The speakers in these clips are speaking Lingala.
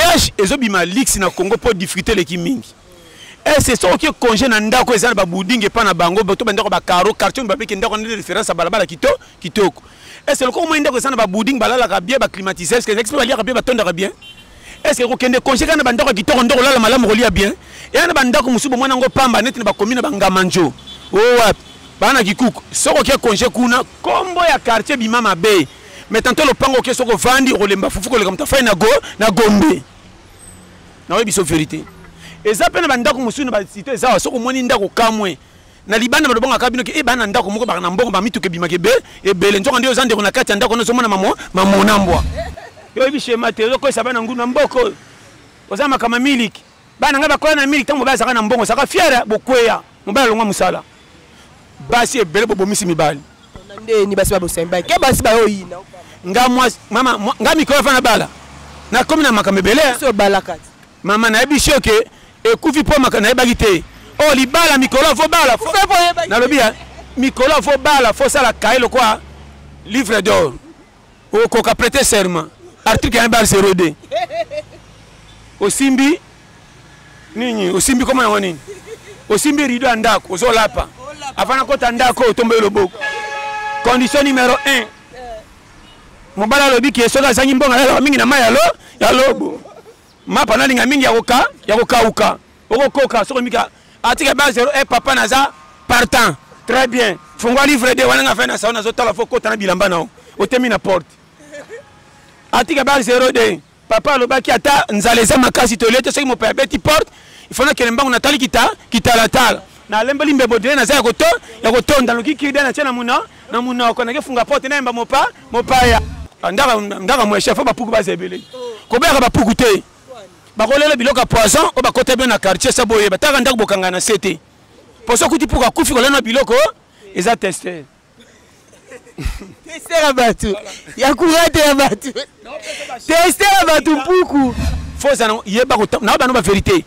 mariage ezobima lix na Congo pour disfruter les kimingi. Et c'est ça qui est congé dans ndako ezana ba bouding et pas na bango bato bandako ba caro quartier ba biki ndako na référence à balabala kitoko. Et c'est le comment ndako ezana ba bouding balala ka bien ba climatiser est-ce que les experts ba bien ba tondra bien. Est-ce que kende congé kana bandako kitoko ndoko lala malamu rolia bien. Et na bandako musubo mwana ngo pamba net na ba commune ba ngamanjo. Oh bana kikuku soko qui est congé kuna kombo ya quartier bimama bay. Mais tantôt le pango qui est soko vandi rolemba fufu ko le comme ta fa na gombe. Na oui biso vérité. Et ça peine bandako musuna ba cité ça soko moni ndako kamwe na libanda ba bonga kabino ke e bana ndako moko ba na mbongo ba mitu ke bimake be e bele nzoka ndio zande na kati ndako no somona mamona mbwa yo bi shema te ko ça bana nguna mboko ozama kama miliki bana ngaba ko na miliki tango ba saka na mbongo saka fiera bokweya mbala longwa musala basi e bele bobo misi mibali ndeni basi ba bosemba ke basi ba oyina nga mwa mama nga mikolo fa na bala na komi na makame bele so bala kati mama na ebi shoke et kufi po makana ebagité oh libala mikolo fo bala fo na lobia mikolo fo bala fo sala kailo quoi livre d'or o ko ka prêter serment article 1 02 osimbi nini osimbi koma na nini osimbi rido andako ozolapa afana kota ndako tombe loboko condition numéro 1 mobala lobi ki esoka zangi mbonga la mingi na mayalo ya lobo mapa na linga mingi ya kokauka okokoka soko mika atika ba 0 et papa naza partant très bien fungwa livre de wana nga na sauna zotala fo kota na bilamba nao otemi na porte atika ba 0 de papa lobaki ata nzaleza makasi tolete soki mo père beti porte il faut na kelembango na tali kita la tala na lembeli mbebo de na za ya kotonda loki kide na tena muna ko na kefunga porte na mba mopa ya ndaka mo chef ba puku ba zebele ko ba ba puku te bakolela biloka poison o bakota bien na quartier saboye bataka ndako bokanga na CT poso kuti puka kufi kolena biloko eza tester tester abatu ya kurate abatu tester abatu puku foza yeba ko na ba vérité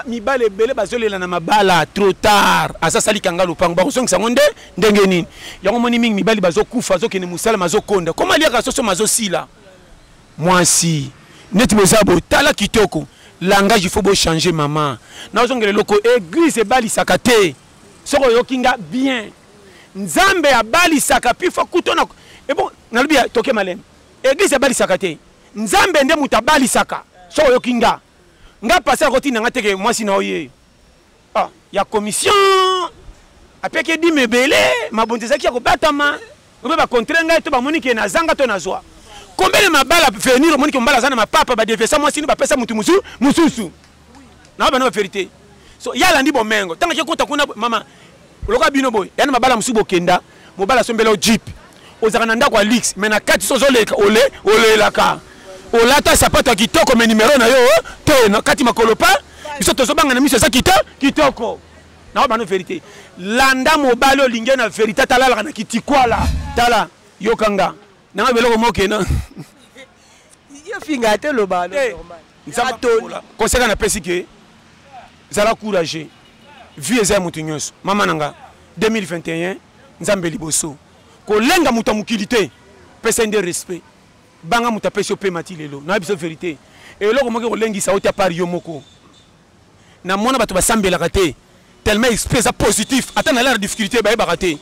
mibale bele bazolela na mabala trop tard asa sali kanga lupango bakosongisa ngonde ndenge nini yango moni mingi mibali bazokufa zokene musala mazokonda koma liaka soso mazosila mwasi neti bozabo tala kitoko langage il faut beau changer maman na ozongele loko église bali sakate soko yokinga bien nzambe ya bali sakapi fa kutona et bon na lobia toke malem église bali sakate nzambe nde mutabali saka soko yokinga nga passer côté na ngateke mwasi na oye ah ya commission apeke di mebele mabondezaki ya kobatama obe ba contre nga to ba monike na zanga to na zwa combien de mabala venir moni ko mbala zana mapapa ba defesa moi sini ba pesa mutu mususu na ba na vérité so yala ndi bomengo tanga ke kota kuna mama loka bino boy yana mabala musubo kenda mobala sombela jeep ozaka na ndako lix mais na kati sozo leka ole laka olata sapato kitoko mais numéro na yo te na kati makolopa biso tozo banga na miso sa kitoko na ba na vérité landa mobalo lingé na vérité talala na kitikwala tala yokanga na beloko mokena yo finga te lo balo normal conseil na pesi ke zala courage vie eza mutu nyonso mama nanga 2021 nzambe liboso ko lenga mutu mukilité pesa de respect banga mutu pesi pe mati lelo na biso vérité et loko moke ko lengisa oti par yo moko na mona bato basambela kate tellement exprès positif ata na la difficulté ba bakate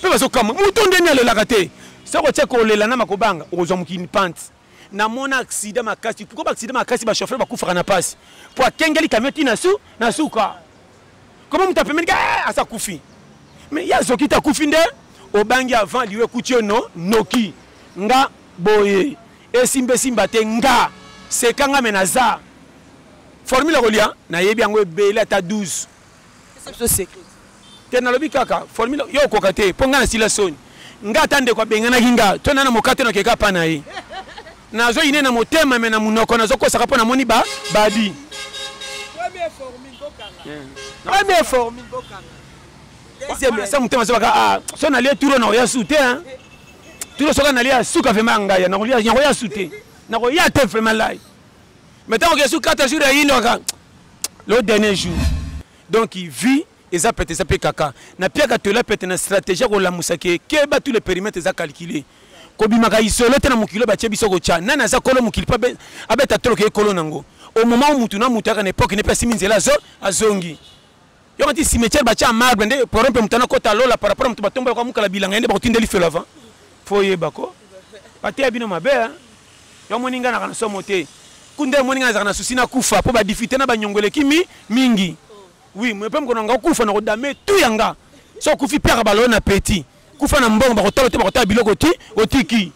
pe baso kama mutu ndeni le lakate soko tse ko lela na makobanga okozwa mukini pante na mona accident makasi pourquoi ba accident makasi ba chauffeur ba kufa na passe pour akengeli kameti na suka comment muta pemeni asa kufi mais ya zoki ta kufi nde obangi avant liwe kutio no noki nga boye simba te nga sekanga menaza formule kolia na yebi yango ebele ata 12 c'est secret te na lobi kaka formule yo kokate ponga na sila soni nga tande kwa bengana hinga to na mokate na keka pana yi nazo ine na motema me na munoko nazo kosaka pona moni badi première formule bokanga deuxième ça motema so baka so na lie turo na ya sute hein turo so na lie suka fe manga ya na ya sute na ko ya te vraiment lai mais tant que sur 4 jours yi ndoka le dernier jour donc il vit eza pete eza pe kaka na pia ka tola pete na stratégie ko la musake ke ba tous les périmètres eza calculé kobimaka isolo te na mokilo batie biso kocha nani aza kolo mokili pa abeta toloke ekolo nango au moment où mutu na mutu aka na époque ne pesi minzela azongi yo ti cimetière batia marbre nde pour un peu mutana kota lola par rapport mutu batomba kwa mukala bilanga nde bakotindeli felo avant faut yebako batia bino mabe yo moninga na kana somo te kunde moninga na kana susi na kufa po ba diffiter na banyongole kimi mingi oui mais pem konanga kufa na kodame tout yanga so kufi père balo na petit kufa na mbongo bakotalo te bakotala biloko ti otiki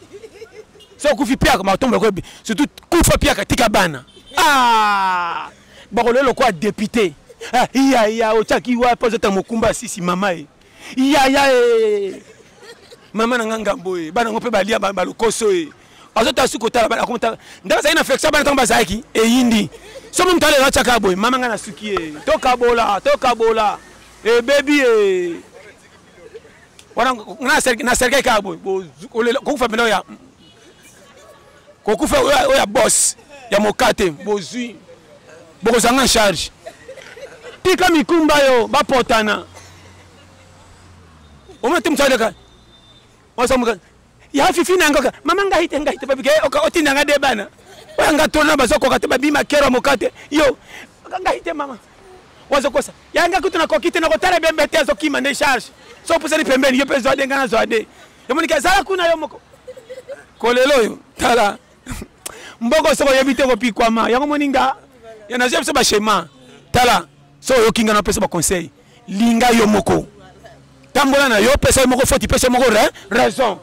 so kufi père ba tomba ko surtout kufa père katika bana ah bakolelo kwa député ah iya ochaki wa poza mokumba sisi mama iya mama na ngambo bana ngope balia balokoso azota suko tala bana komta ndaka sa ina flexion bana tamba zaki yindi so mum tale la chaka boy mama ngana suki toka bola baby wana na serge ka boy ko fa melo ya ko kufa oya boss ya mokate bozui bokozanga en charge tika mikumba yo bapotana omete mtsaleka wasamuka ya fifi na ngoka mama ngahite babike otinda ngade bana wanga tona bazoko te babima kero mokate yo ngahite mama wazokosa yanga kutuna kokite na kotala bembete azokima ne charge so pusani pembeni yo pezo adenga na zoade yo monika sala kuna yo moko kolelo yo tala mboko soko yebite ko pikwama yango moninga yana jebse ba shema tala so yo kinga na pesa ba conseil linga yo moko tambola na yo pesa moko foti pesa moko raison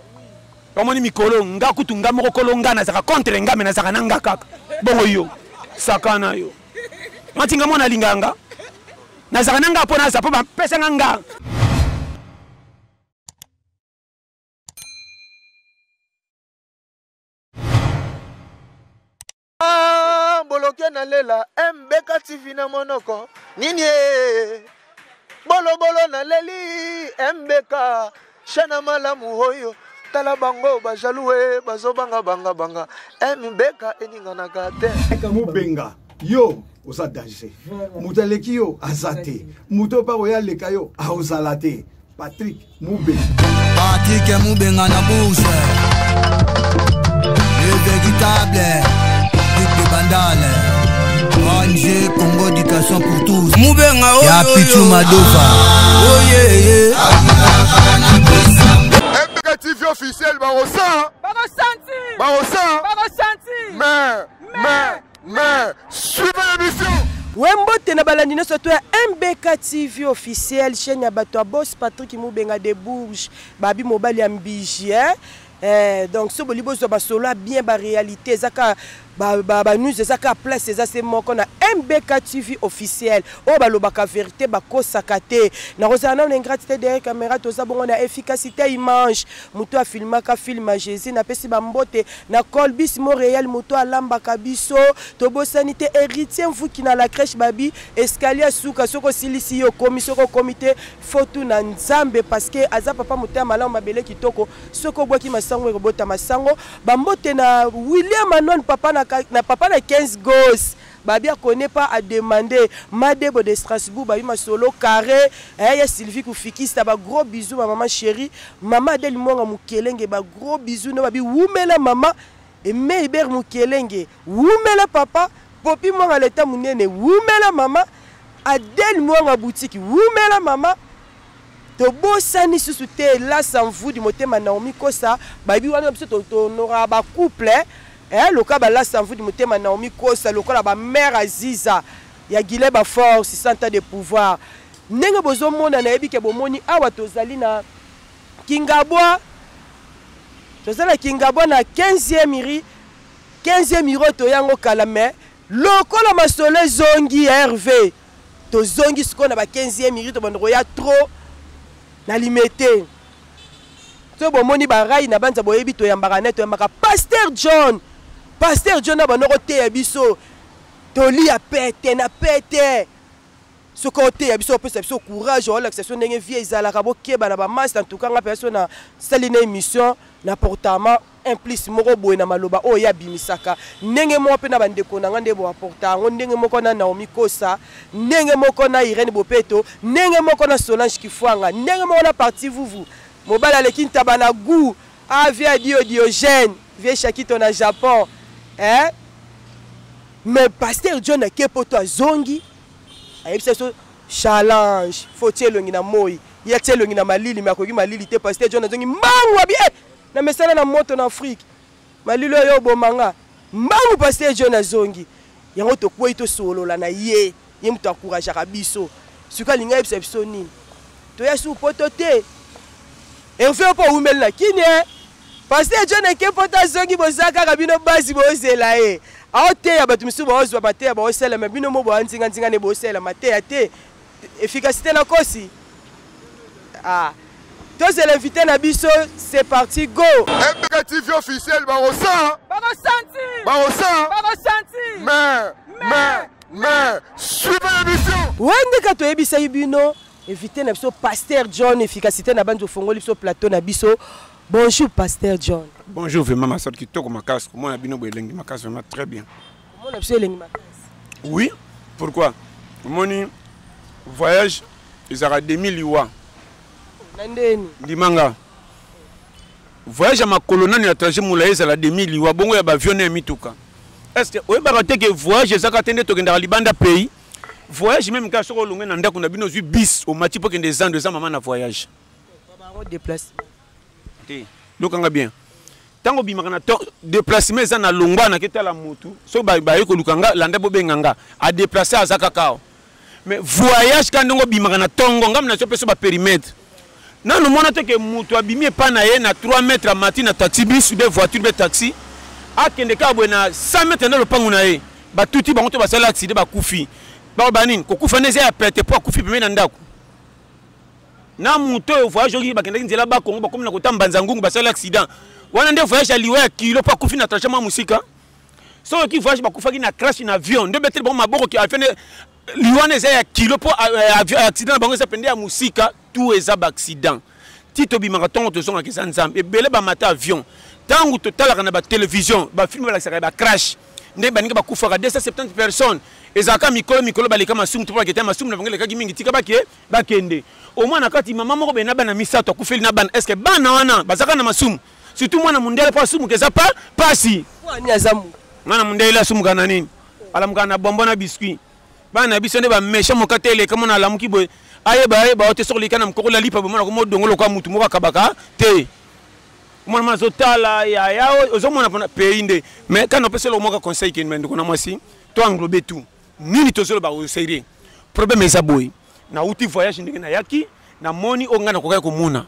omoni mikolo nga kutu nga moko kolonga na zaka contre nga mena zaka nanga kaka bongo yo sakana yo matinga mona linganga na zaka nanga pona za po ba pesa nga boloke na lela MBK TV na monoko nini bolo na leli MBK shana malamu hoyo tala bango bajalue bazobanga banga MBK eninga na gate Mubenga yo osa danger mutaleki yo azate muto pa oya leka yo aozalate Patrick Mubenga na bouche le véritable de Bandale ONG Congo d'éducation pour tous Mubenga oh ya Pichu Madova oh yeah MBK TV officiel barosa mais suivez l'émission Wembote na balandine soto ya MBK TV officiel chaîne ya bato ya boss Patrick Mubenga de Bourges babi mobali ya mbiji donc ce bolibo so ba solo bien ba réalité zaka ba news zaka place za c'est moko na MBK TV officiel o ba lobaka vérité ba kosakate na rozana na ingratitude derrière caméra to za bongo na efficacité image muto a filmaka filma Jésus na pesi ba mbote na Colbis Montréal muto alamba kabiso to bo sanité héritier mvuki na la crèche babi escalier suka soko silisi yo commission ko comité photo na nzambe parce que aza papa muto malamu mabele kitoko soko boki masango robota masango ba mbote na William Manon papa na papa na 15 gosses babi a connaît pas à demander Madebo de Strasbourg babi ma solo carré ya Sylvie kufikista ba gros bisous ma maman chérie maman Adèle Monga Mukelenge ba gros bisous no babi wumela maman et Meiber Mukelenge wumela papa Popi Monga leta munene wumela maman Adèle Monga boutique wumela maman to bosani susu te la sans vous du motema Naomi Kosa babi wana biso to nora ba couple le cas là sans vous du motema Naomi Kosa le cas ba mère Aziza ya Guilé ba force santa de pouvoir ndenge bozo mona na yebi ke bomoni awa tozali na Kingabwa tozala Kingabwa na 15e miro to yango kalame lokola masole zongi Hervé to zongi sikona ba 15e miro to bandro ya trop na limité to bomoni barai na banza boyebi to yambaka net to yambaka Pasteur John na banoko te ya biso to li ya pete na pete ce côté ya biso pesa biso courage wala l'accession ndenge vie ezalaka bokeba na ba master en tout cas nga personne na saline émission na portama implice moko boye na maloba o ya bimisaka ndenge mo pe na bandeko na ngande bo apporta ngo ndenge moko na Naomi Kosa ndenge moko na Irene Bopeto ndenge moko na Solange Kifwanga ndenge moko na parti vuvu mobala lekin tabana gu Ah, viens Diogène, viens Chakito na Japon. Hein? Mais pasteur John a kepoto a zongi. Aïe, c'est ça. Challenge. Faut-il l'ongi na moi. Y a-t-il l'ongi na malili, mais à quoi malili te pasteur John a zongi. Mangu wa bien. Na mesala na moto en Afrique. Malilo yo bo manga. Mangu pasteur John a zongi. Yango to kwa ito solo la na ye. Ye mtu encourage biso. Suka linga exception ni. To ya su potote. Hervé po umel na kini pasteur John a kepoto a zongi bozaka kabino basi bozela e. Aote ya batu misu baozo bate ya baosela mais bino mo bo anzinga nzinga ne bosela mate ya te efficacité na kosi. Ah. Toi c'est l'invité na biso, c'est parti go. MBK TV officiel barosa. Mais suivez l'émission. Wende ka to yebisa bino invité na biso pasteur John efficacité na banzo fongoli biso plateau na biso. Bonjour pasteur John. Bonjour vraiment ma soeur qui toque ma casse. Comment la bino boelengi ma casse vraiment très bien. Comment la biso elengi ma casse? Oui, pourquoi? Mon voyage ils aura 2000 liwa. Nandeni. Dimanga. Voyage à ma colonne à trajet moulaïs à la 2000 liwa. Bongo ya ba avion na mituka. Est-ce que oui baraté que voyage ça ka tende to kenda libanda pays. Voyage même ka soko longue na ndako na bino zu bis au mati pour que des ans maman na voyage. Ba déplace. Donc on a bien. Tant que bimaka na déplacement ça na longwa na keta la motu. So ba yoko lukanga landa bo benganga a déplacer à zakakao. Mais voyage quand on bimaka na tongo ngam na sope so ba périmètre. Non nous mona te que motu abimi pa na ye na 3 mètres à matin na taxi bis ou des voitures de taxi. A kende ka bo na 100 mètres dans le pangu na ye. Ba tuti ba ngoto ba sala accident ba kufi. Ba banine ko kufa neze ya pete po kufi peme na ndako. Na muto voyage oki bakenda nzela ba Kongo bakomi na kotamba nzangungu basala accident wana nde voyage aliwa ya kilo pa kufi na trachement musika so ki voyage bakufaki na crash na avion nde betel ba maboko ki afene liwana eza ya kilo po accident bango eza pende ya musika tout eza ba accident tito bi marathon to zonga kisa nzambe ebele ba mata avion tangu totalaka na ba télévision ba film ba la ba crash nde baninga bakufaka 270 personnes ezaka mikolo baleka masumu to baketa masumu na bangele kaki mingi tika bakende au moins na kati mama moko bena bana misato akufeli na bana est-ce que bana wana bazaka na masumu surtout mwana mundele pa sumu keza pa pasi Wani azamu mwana mundele la sumu kana nini alamuka na bombo na biscuit bana biso nde ba mesha mokatele kama na alamuki boy ayeba ote sokolika na mkokola lipa bomona ko modongolo kwa mutu moko kabaka te mwana mazotala ya yao ozomona pona peinde mais quand on peut se le moka conseil ki mende kona mwasi to englober tout nini to solo ba o sérieux problème eza boy na uti voyage ndenge na yaki na moni onga na kokaya komuna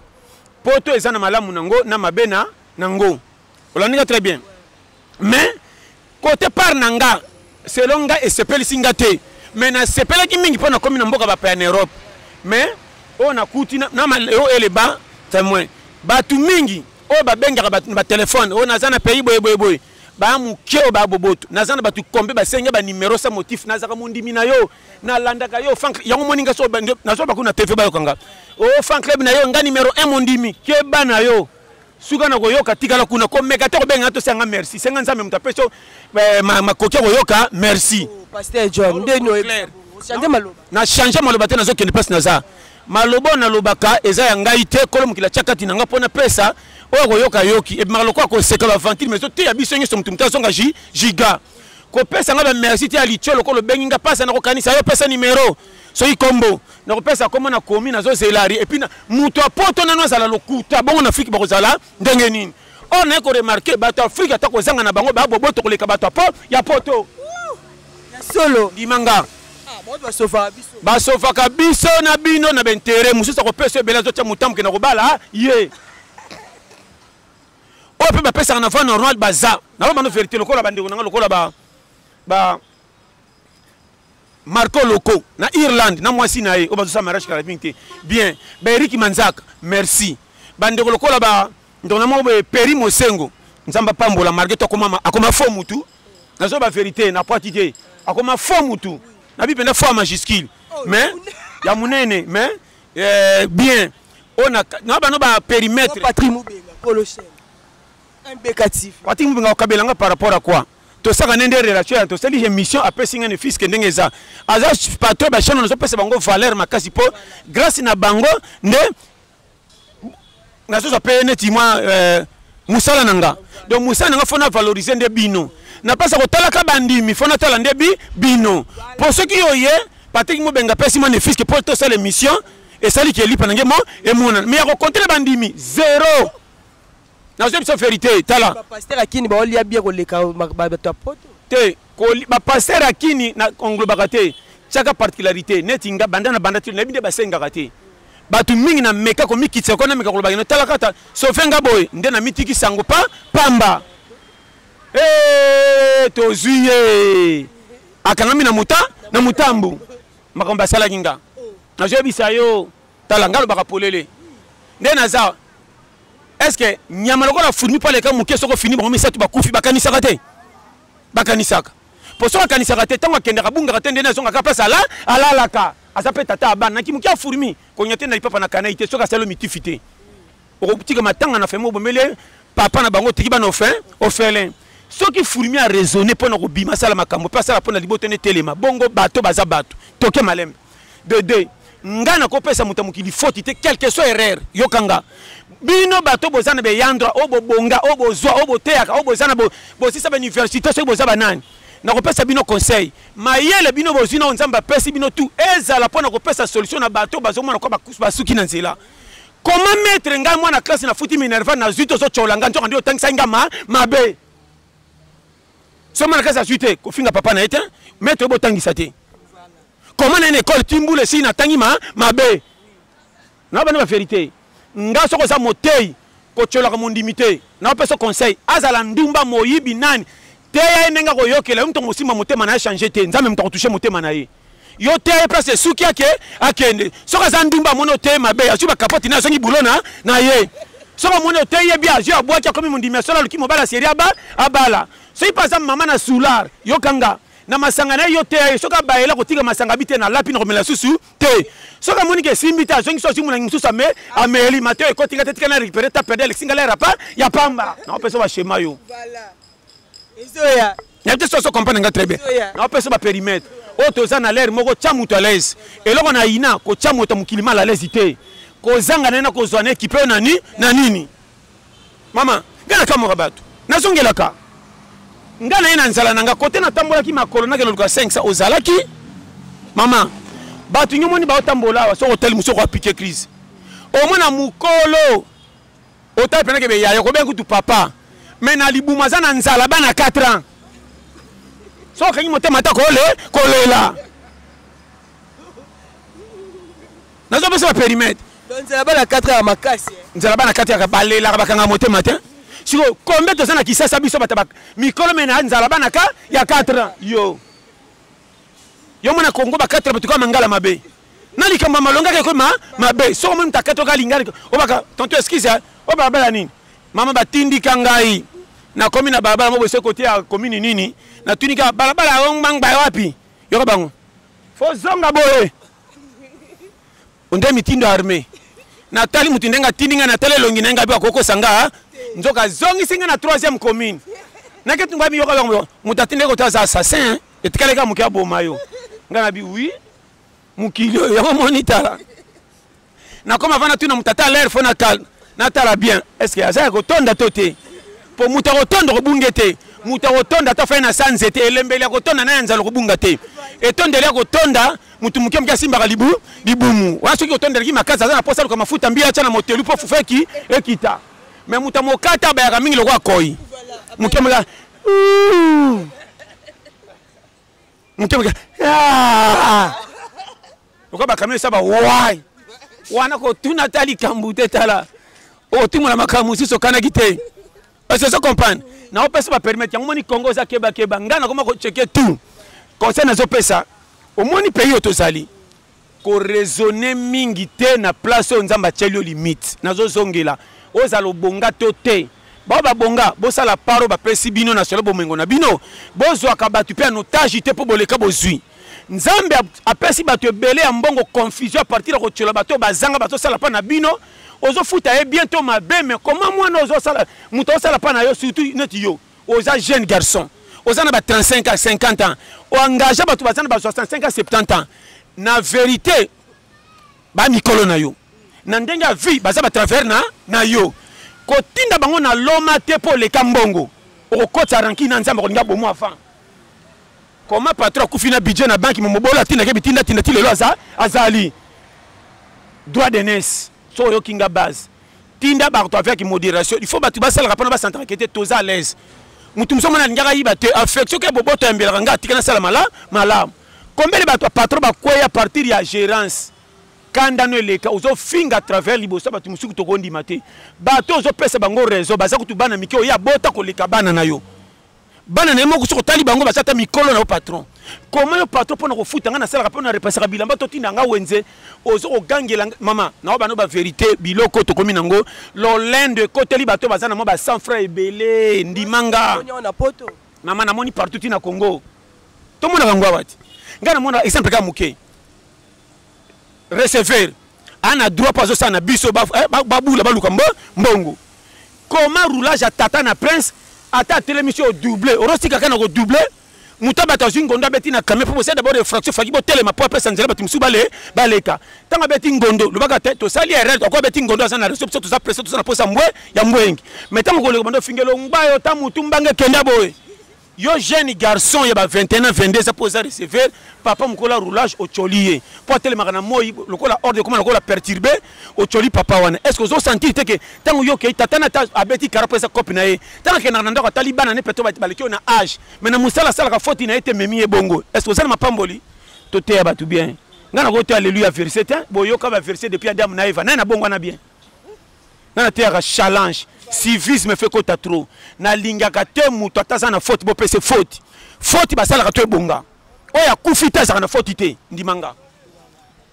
poto eza na malamu nango na mabena nango olaninga très bien mais côté par nanga selon nga esepeli singa te mais na sepela ki mingi pona komi na mboka ba pa en Europe mais on a kuti na maleo eleba témoin batu mingi o ba benga ba téléphone on a zana pays boy ba mukeo ba boboto nazana batu kombe ba senga ba numéro sa motif nazaka mondimi na yo na landaka yo fan yango moninga so na so ba kuna TV ba yo kanga o fan club na yo nga numéro 1 mondimi ke ba na yo suka na koyoka tikala kuna ko meka to benga to sanga merci senga nzambe mutapeso ma kokia koyoka merci pasteur John ndeno changer maloba na changer maloba te nazo kende passe naza maloba na lobaka eza ya ngai te kolo mukila chakati nanga pona pesa oyo koyoka yoki e maloko ko seka ba ventile mais te ya biso nyo mtumta songa giga ko pesa nga ba merci te ali cholo ko lo benginga pasa na ko kanisa yo pesa numéro so i kombo na ko pesa komo na komi na zo zelari et puis na muto apoto na no zala lokuta bongo na Afrique ba ko zala ndenge nini on a ko remarquer ba to Afrique ta ko zanga na bango ba boboto ko leka ba to ya poto ya solo dimanga ba sofa kabiso na bino na bentere mususa ko pesa bela zo cha mutamke na ko bala ye o pe ba pesa na fa normal baza na ba no vérité lokola ba ndeko na lokola ba Marco Loco na Irlande na mwasi na ye o ba zo sa mariage karabinte bien ba Eric Manzaka merci ba ndeko lokola ba ndona mo be Peri Mosengo nzamba pambola marque to akoma fo mutu na zo ba vérité na poitité akoma fo mutu na bi penda fo majuscule mais ya munene mais bien on a na ba no ba périmètre patrimoine colossal imbécatif patrimoine nga kabelanga par rapport à quoi to saka nende relation to seli mission après singa ne fils que ndenge za aza patron ba chano so pesa bango valeur makasi po grâce na bango nde na so pe neti moi musala nanga donc musala nanga fona valoriser nde bino na pasa ko talaka bandimi fona tala nde bino pour ceux qui oye Patrick Mubenga pesi mon fils que pour tout ça l'émission et ça qui est li panange mo et mon mais ko compter bandimi zéro na c'est vérité tala pasteur akini ba olia bien ko leka ba poto te ko ba pasteur akini na engloba te chaque particularité netinga bandana bandati na bide basenga kate batu mingi na meka ko mikitse ko na meka ko bagino tala kata so fenga boy nde na mitiki sango pa pamba to zuye akanami na mutambu makomba sala kinga na je bisa yo tala ngalo baka polele nde na za est-ce que nyama lokola fourmi pa leka muke soko fini ba misa tu bakufi bakanisa kate bakanisaka pour so bakanisa kate tango kende kabunga kate nde na zonga ka place ala laka azape tata abana kimukia fourmi konyate na ipapa na kanaite soka salo mitifite okotika matanga na femo bomele papa na bango tiki bana ofele soki fourmi a raisonner pona ko bima sala makambo pa sala pona liboto ne telema bongo bato baza bato toke malembe de deux ngana ko pesa mutamukili faute te quelque soit erreur yokanga bino bato bozana be yandra obo bonga obo zwa obo teaka obo zana bo sisa ba université so bo za banani na ko pesa bino conseil mayele bino bozina nzamba pesi bino tout ezala pona ko pesa solution na bato bazomona ko basuki na nzela comment mettre nga mwana classe na futi minerva na zuto so cholanga nzoka ndio tangisa nga mabe so mwana classe zuite ko finga papa na ete mettre bo tangisa te comment na école timbule si na tangi mabe na bana ba vérité nga soko za motei ko cholaka mondimité na pesa conseil azala ndumba moyibi nani teya nenga ko yokela mto musima motema na changer te nzambe mto toucher motema na ye yo teya place suki yake akende soka za ndumba mono tema be asuba kapoti na songi bulona na ye soka mono teya bia je abwa kya komi mondimia sola lukimo bala seria abala so ipaza mama na solar yokanga na masanga na yo teya soka baela kotika masanga bite na lapi na komela susu te soka monike simbita songi so simu na mususa me ameli mateo ekotika tetika na récupérer ta pedel singala rapa ya pamba na opesa ba schéma yo voilà ezoya na te so comprendre nga très bien na opesa ba périmètre auto za na l'air moko chamuto à l'aise eloko na ina ko chamuto mukilima à l'aise te ko zanga na ko zwana équipe na nini mama ngana kama rabatu na zongelaka ngana ina nzala nanga kote na tambola ki makolo na keloka 500 ozalaki mama batu nyomoni ba otambola wa so hotel musoko apike crise o mona mukolo otai pena ke be yaya ko be kutu papa mais na libuma za na nzala bana 4 ans so kanyi motema ta kolela nazo besa périmètre donc nzala bana 4 ans makasi nzala bana 4 ans balela bakanga motema te siko combien de sana kisasa biso bataba mikolo mena nzala bana ka ya 4 ans yo mona Kongo ba 4 batuka mangala mabe nali kamba malonga ke ko mabe so mo mtakato ka lingari obaka tonto excuse obaba nini mama batindi kangai na komi na barabara mo bose côté ya commune nini na tunika barabara ngba wapi yoko bango fo zonga boye onde mitindo armée na tali mutindenga tindinga na tele longi nenga bya koko sanga nzoka zongi singa na 3e commune na ketu ngba mi yoko bango mutatinde ko taza assassin etikaleka mukia bomayo ngana bi oui mukilio ya monitora na koma vana tuna mutata l'air fo na tala bien est-ce que asa ko tonda tote po muta ko tonda ko bungete muta ko tonda ta fa na sanzete elembele ko tonda na nzalo ko bungate e tondele ko tonda mutu mukia mkia simba ka libumu waso ki tonda ki makaza na posa ko mafuta mbia acha na motelu po fufeki ekita mais muta mokata ba ya mingi lo kwa koi mukia mga mukia mga ko ba kamera saba why wana ko tuna tali kambute tala o timu la makamusi so kana kite est-ce que comprendre na opesa ba permettre ngomoni Congo za keba ngana koma ko checker tout conseil na zo pesa au moni pays otozali ko raisonner mingi te na place o nzamba chelio limite na zo zongela ozalo bonga to te ba bonga bo sala paro ba pesi bino na solo bomengo na bino bozo akabatu pe anotage te po boleka bozui nzambe apesi bato ebele ya mbongo confusion à partir ko tchola bato bazanga bato sala pa na bino ozo futa e bientôt mabe mais comment moi ozo sala muto sala pa na yo surtout neti yo oza jeune garçon oza na ba 35 à 50 ans o engage bato bazana ba 65 à 70 ans na vérité ba mikolo na yo na ndenga vie baza ba travers na yo kotinda bango na loma te po le kambongo okota ranki na nzamba kolinga bomo avant comment patron akufi na budget na banque momobola tinda ke bitinda tinda tilelo azali droit de nes so yo kinga base tinda ba to avec modération il faut batu basala rapana ba centre enquête toza à l'aise mutu msomo na ngaka yiba te affection ke boboto mbela nga tikana sala mala combien de batu patron ba kwaya partir ya gérance kanda no eleka ozo finga à travers liboso batu musuku to kondi mate bato ozo pesa bango réseau baza kutu bana mikio ya bota ko leka bana na yo bana na moko soko tali bango basata mikolo na patron comment le patron pona ko futa nga na sala pona repasser bilamba to tinda nga wenze ozo ko gangela mama na bano ba vérité biloko to komi nango lo lende côté li bato bazana mo ba 100 francs ebele ndimanga na poto mama na moni partout na Congo to mona bangwa wati nga na mona exemple ka muke receveur ana droit pas ça na biso babula baluka mbongo comment roulage à tata na prince ata télémission doublé orosi kaka na ko doublé mutaba ta zingondo beti na kamé pour c'est d'abord réfraction faki bo telema pour pesa nzela bati musu baleka tanga beti ngondo lobaka te to sali erreur to ko beti ngondo za na réception to za presse to za na posa mbwe ya mbwengi mais tango ko le bando fingelo ngbayo ta mutu mbange kenda boy yo jeune garçon ya ba 21 ans 22 ça posa recevoir papa mukola roulage au cholier pour telema na moyi lokola ordre comment lokola perturbé au choli papa wana est-ce que vous sentez que tango yo ke tatana ta abeti karapo sa copine na ye tango ke na ndako talibana ne peto ba baleki na âge mais na musala sala ka faute na ete memi e bongo est-ce que vous avez mapamboli to te ba tout bien ngana ko te alléluia verset boyo ka ba verset depuis Adam na Eva na bongo na bien na terre challenge civisme fait kota trop na lingaka te muto ataza na faute bo pese faute basala ka to bonga oya kufita za na faute te ndimanga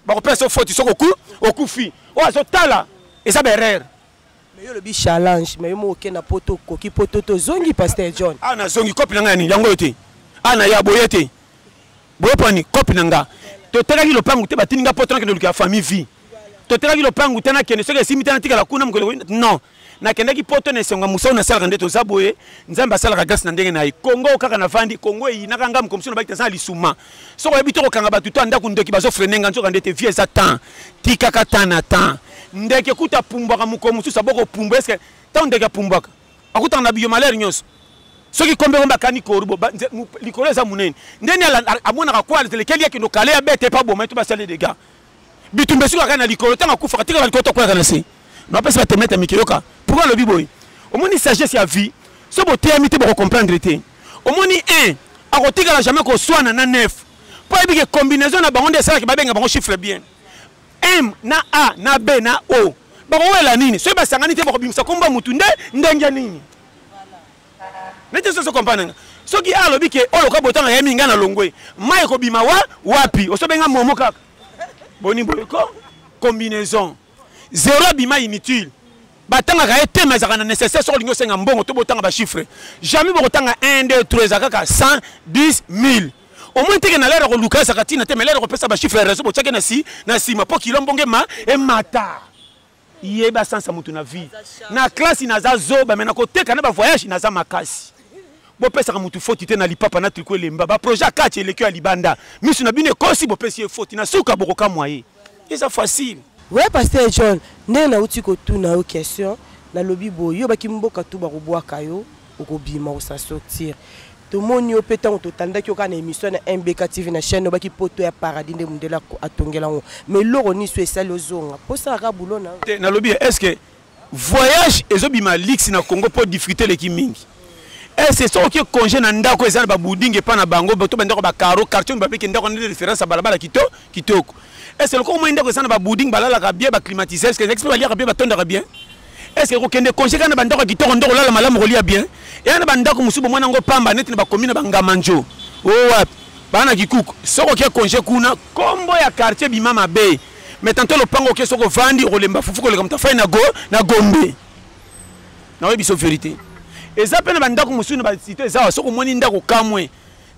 ba ko pese faute soko okufi o azotala eza berere mais yo le bi challenge mais yo mo ke na poto koki poto to zongi pasteur John ana zongi kopi nanga ni yango yote ana ya boyete boyopani kopi nanga to telaki lopangu te batininga poto na ke famille vie to telaki lopangu te na kene soki simita na tikala kuna mukolo non na kendaki poto na senga musao na sala ndeto zaboye nzamba sala grâce na ndenge na Congo kaka na vandi Congo inaka ngam komisiona bakita za lisuma soko ebito ko kanga batu to ndako ndoki bazo frenenga nzoka ndete vie za temps tikaka tana temps ndeke kuta pumbaka muko musu saboko pumba eske ta ndeke pumbaka akuta na bio malheur nyos soki kombe komba kani korubo likolo za munene ndeni amona ka kwali telekeli yake ndo kale ya bete pa boma to basale des gars bitumbe suka kana likolo tanga kufa tika likolo to kwa kana se no apesa ba temeta mikioka pourquoi le biboy au moins sagesse ya vie so bo te amité bo comprendre te au moins un akotika la jamais ko swana na 9 pour ebike combinaison na bango de ça ki babenga bango chiffre bien M na A na B na O bango wela nini so ba sangani te bo bimisa komba mutu ndenge nini nete so comprendre so ki a lobi ke olo ka botanga ya minga na longwe mai ko bima wapi o so benga momo kaka boni boyko combinaison zéro bima inutile batanga ka ete mazaka na nécessaire so lingo senga mbongo to botanga ba chiffre jamais botanga 1 2 3 akaka 100 10 1000 au moins teke na lera ko luka sa katina te melera ko pesa ba chiffre réseau botake na si ma po kilombo ma e mata yeba sansa mutu na vie na classe inaza zoba mena ko teka na ba voyage inaza makasi bo pesa ka mutu faute te na lipapa na triko lemba ba projet kati elekyo libanda misu na bine kosi bo pesa faute na suka bokoka moyen c'est facile. Ouais, pasteur John, ndenge na uti ko tuna o question na lobi boyo baki mboka tu ba ko boaka yo ko bima o sa sortir. To moni o petan to tanda ki o kana émission na MBK TV na chaîne baki poto ya paradis nde mundela ko atongela ngo. Mais loro ni so esali ozonga. Posa ka bulo na. Na lobi est-ce que voyage ezobima lix na Congo pour difficulté les kimingi. Est-ce que qui congé na ndako ezana ba bouding pa na bango bato bandako ba caro quartier ba peke ndako na référence à balabala kitoko. Est-ce que comment ndako ezana ba bouding balala ka bien ba climatiser est-ce que l'expert ba lire bien ba tondra bien? Est-ce que ko kende congé kana bandako kitoko ndako lala malamu rolia bien? Et na bandako musubo mwana ngo pamba net na ba commune ba ngamanjo. Oh ouais. Bana kikuku. Soko ki congé kuna kombo ya quartier bimama bay. Mais tantôt le pango ke soko vandi rolemba fufu ko le comme ta fa na gombe. Na we biso vérité. Eza pena bandako musuni ba cité za soko moni ndako kamwe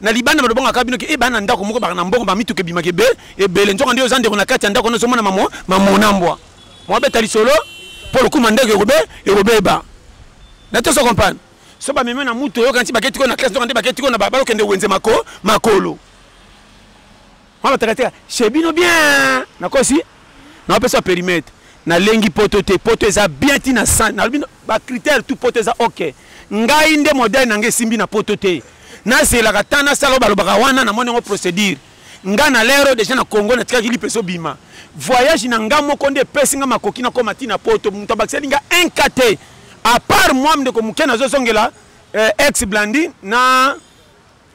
na libanda balobonga kabino ke bana ndako moko ba na mbongo ba mituke bimake be ebele nzoka ndio zande na kati ndako no somona mamonambwa mo beta lisolo pour le coup mandeke robeba na to so comprendre so ba meme na muto yo kanti baketi ko na classe nzoka baketi ko na babalo kende wenze makolo mama takateka chebino bien na kosi na pesa périmètre na lengi poto te poto eza bien ti na san na ba critère tout poto eza OK ngai nde modèle na ngai simbi na poto te na zelaka tana salo balobaka wana na moni ngo procédure nga na lero déjà na Congo na tikaki lipeso bima voyage na nga moko nde pesi nga makoki na koma ti na poto muto bakiseli nga 1 à part moi ndeko muke na zo songela ex Blandi na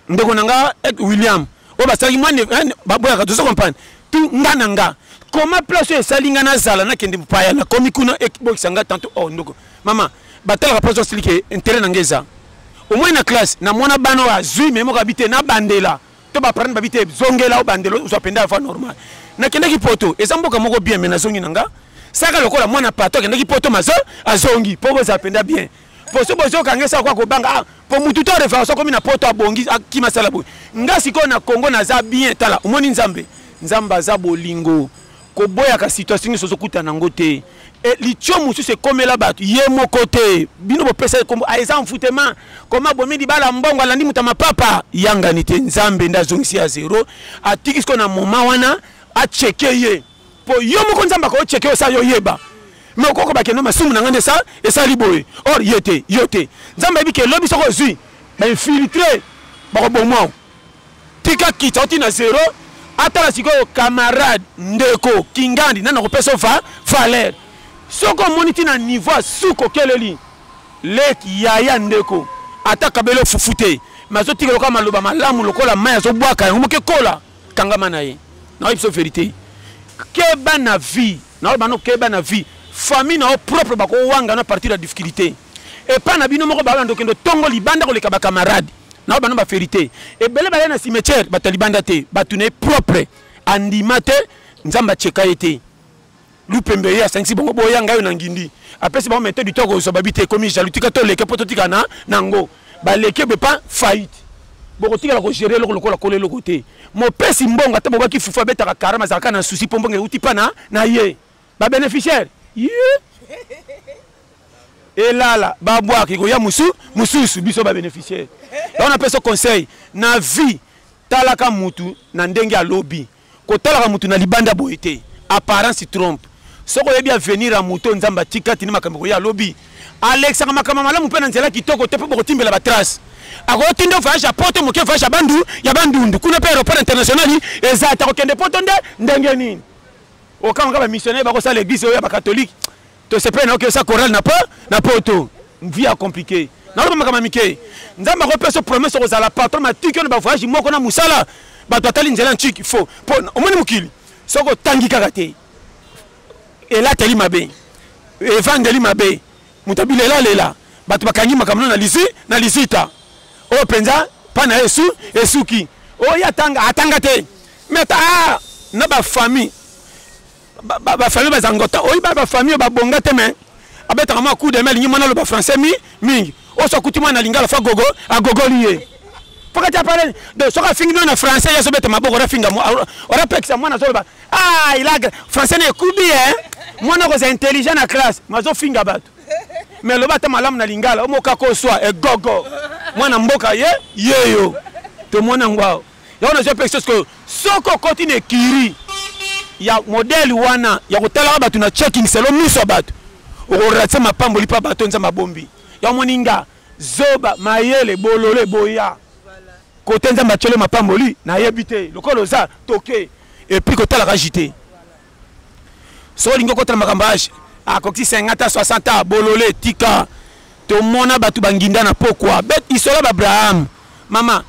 ndeko nanga William o basali mwane baboya ka to comprendre tout nga na nga comment place esalinga na zala na kende mpaya na komi kuna ekibokisanga tanto oh ndoko mama batala ka place silike intérêt na ngeza au moins na classe na mwana bano azui memo kabite na bandela to ba prendre babite zongela o bandelo so penda fa normal na kende ki poto ezamboka moko bien mais na zongi nanga saka lokola mwana pato kende ki poto mazo azongi po za penda bien po so bozo kangesa kwa kobanga po mutu to référence comme na poto abongi ki masala bo nga siko na Congo na za bien tala umoni nzambe nzamba za bolingo ko boya ka situation so kuta na ngote et licho musu se komela batu ye moko te bino bo pesa ko aiza mfutema koma bomi di bala mbongo alandi mutama papa yanga ni te nzambe ndazongisi ya 0 atiki ko na moma wana a checker ye po yo moko nzamba ko checker sa yo yeba mais okoko bakeno masumu na ngande sa esa liboye or yete yote nzamba bike lobi soko zui ba infiltrer ba ko bomo tika kitoti na 0 atala sikoyo camarade ndeko kingandi nana ko peso valeur soko moniti na niveau suko keleli leki yaya ndeko ataka belo fufute mazo tika ko maloba malamu lokola maya zo bwaka ngoke kola kangama na ye na ipso vérité keba na vie na bano keba na vie famille na propre bako wanga na partir de la difficulté et pas na bino moko ba ndokendo tongo libanda ko leka ba camarade na bano ba vérité et belé ba na cimetière ba talibanda te ba tune propre andimate nzamba cheka yete lupembe ya sanksi bongo boyanga yo na ngindi apesi ba mettre du togo so babité comme jalutika to leke pototika na nango ba leke be pas faillite boko tika ko gérer loko lokola kolelo côté mo pesi mbongo ata boba ki fufa betaka karama zaka na souci pombonge uti pana na ye ba bénéficiaire et là ba boa ki ko ya mususu biso ba bénéficiaire on appelle ce conseil na vie talaka mutu na ndenge ya lobby ko talaka mutu na libanda boité apparence se trompe soko yebi venir à muto nzamba tika tini makambo ya lobby Alex makama malamu pe na nzela kitoko te pe boko timbela ba trace ako tindo voyage à poto moke voyage à bandu ya bandundu kuna pe aéroport international ezata ko kende poto ndenge nini o kanga ba missionnaire ba ko sa l'église ya ba catholique to se pena que ça chorale na poto vie compliqué na lo makama mike nzamba ko peso promesse ko za la patron ma tiki na ba voyage moko na musala ba totali nzela ntiki fo po omoni mukili soko tangi kakate et là teli mabe evangeli mabe mutabile lela batu bakangi makamno na lisita o penza pana Yesu esuki o ya atanga te meta na ba famille ba famille bazangota o ba famille ba bonga te mais abeta kama coup de mail ngimana lo ba français mingi o so kutima na lingala fa gogo agogoliye pourquoi tu parles de soka fingi na français ya so beta maboko ra finga mo ora peksa mwana so ba il a français ne kubi mwana ko intelligent na classe mazo finga batu mais lo bata malamu na lingala o moka ko swa e gogo mwana mboka yeyo to mwana ngwao ya ona je peksa ko soko continue kiri ya modèle wana ya kotala batu na checking selo miso batu o ratsa mapambo lipa batu nza mabombi ya moninga zoba mayele bolole boya côté nza machele mapambo li na yebite lokolo za toke et puis kotala rajité so lingo kotala makambage a kokti 50 60 bolole tika to mona batu banginda na pokwa bet isola ba Abraham mama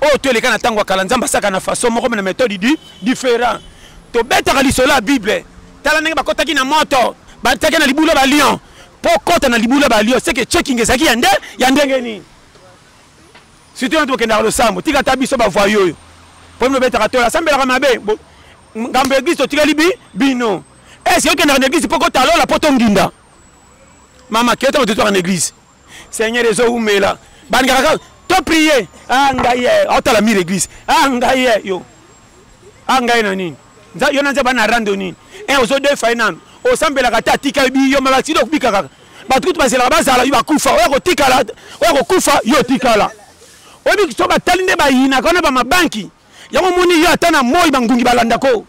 o to leka na tango kala nzamba saka na façon moko na méthode différent to betaka lisola bible tala ndenge bakotaki na moto bataki na libula ba lion po kota na libula ba lion c'est que checking ezaki ya ndenge ni surtout on tokenda lo sambo tika tabiso ba voyo po no betaka to la sambela kama be ngambe église to tika libi bino est-ce que na église po kota lo la poto nginda mama keta to en église seigneur ezo umela bangaka to prier ngaye otala mi l'église ngaye yo ngaye na nini yo nanza bana rando nini ozo de finance o sambela kata tika bi yo mala tido kubika kaka batu kutu basela bazala yo bakufa o ko tikala o ko kufa yo tikala obi so batalinde ba yina kona ba mabanki yango moni yo atana moyi bangungi balanda ko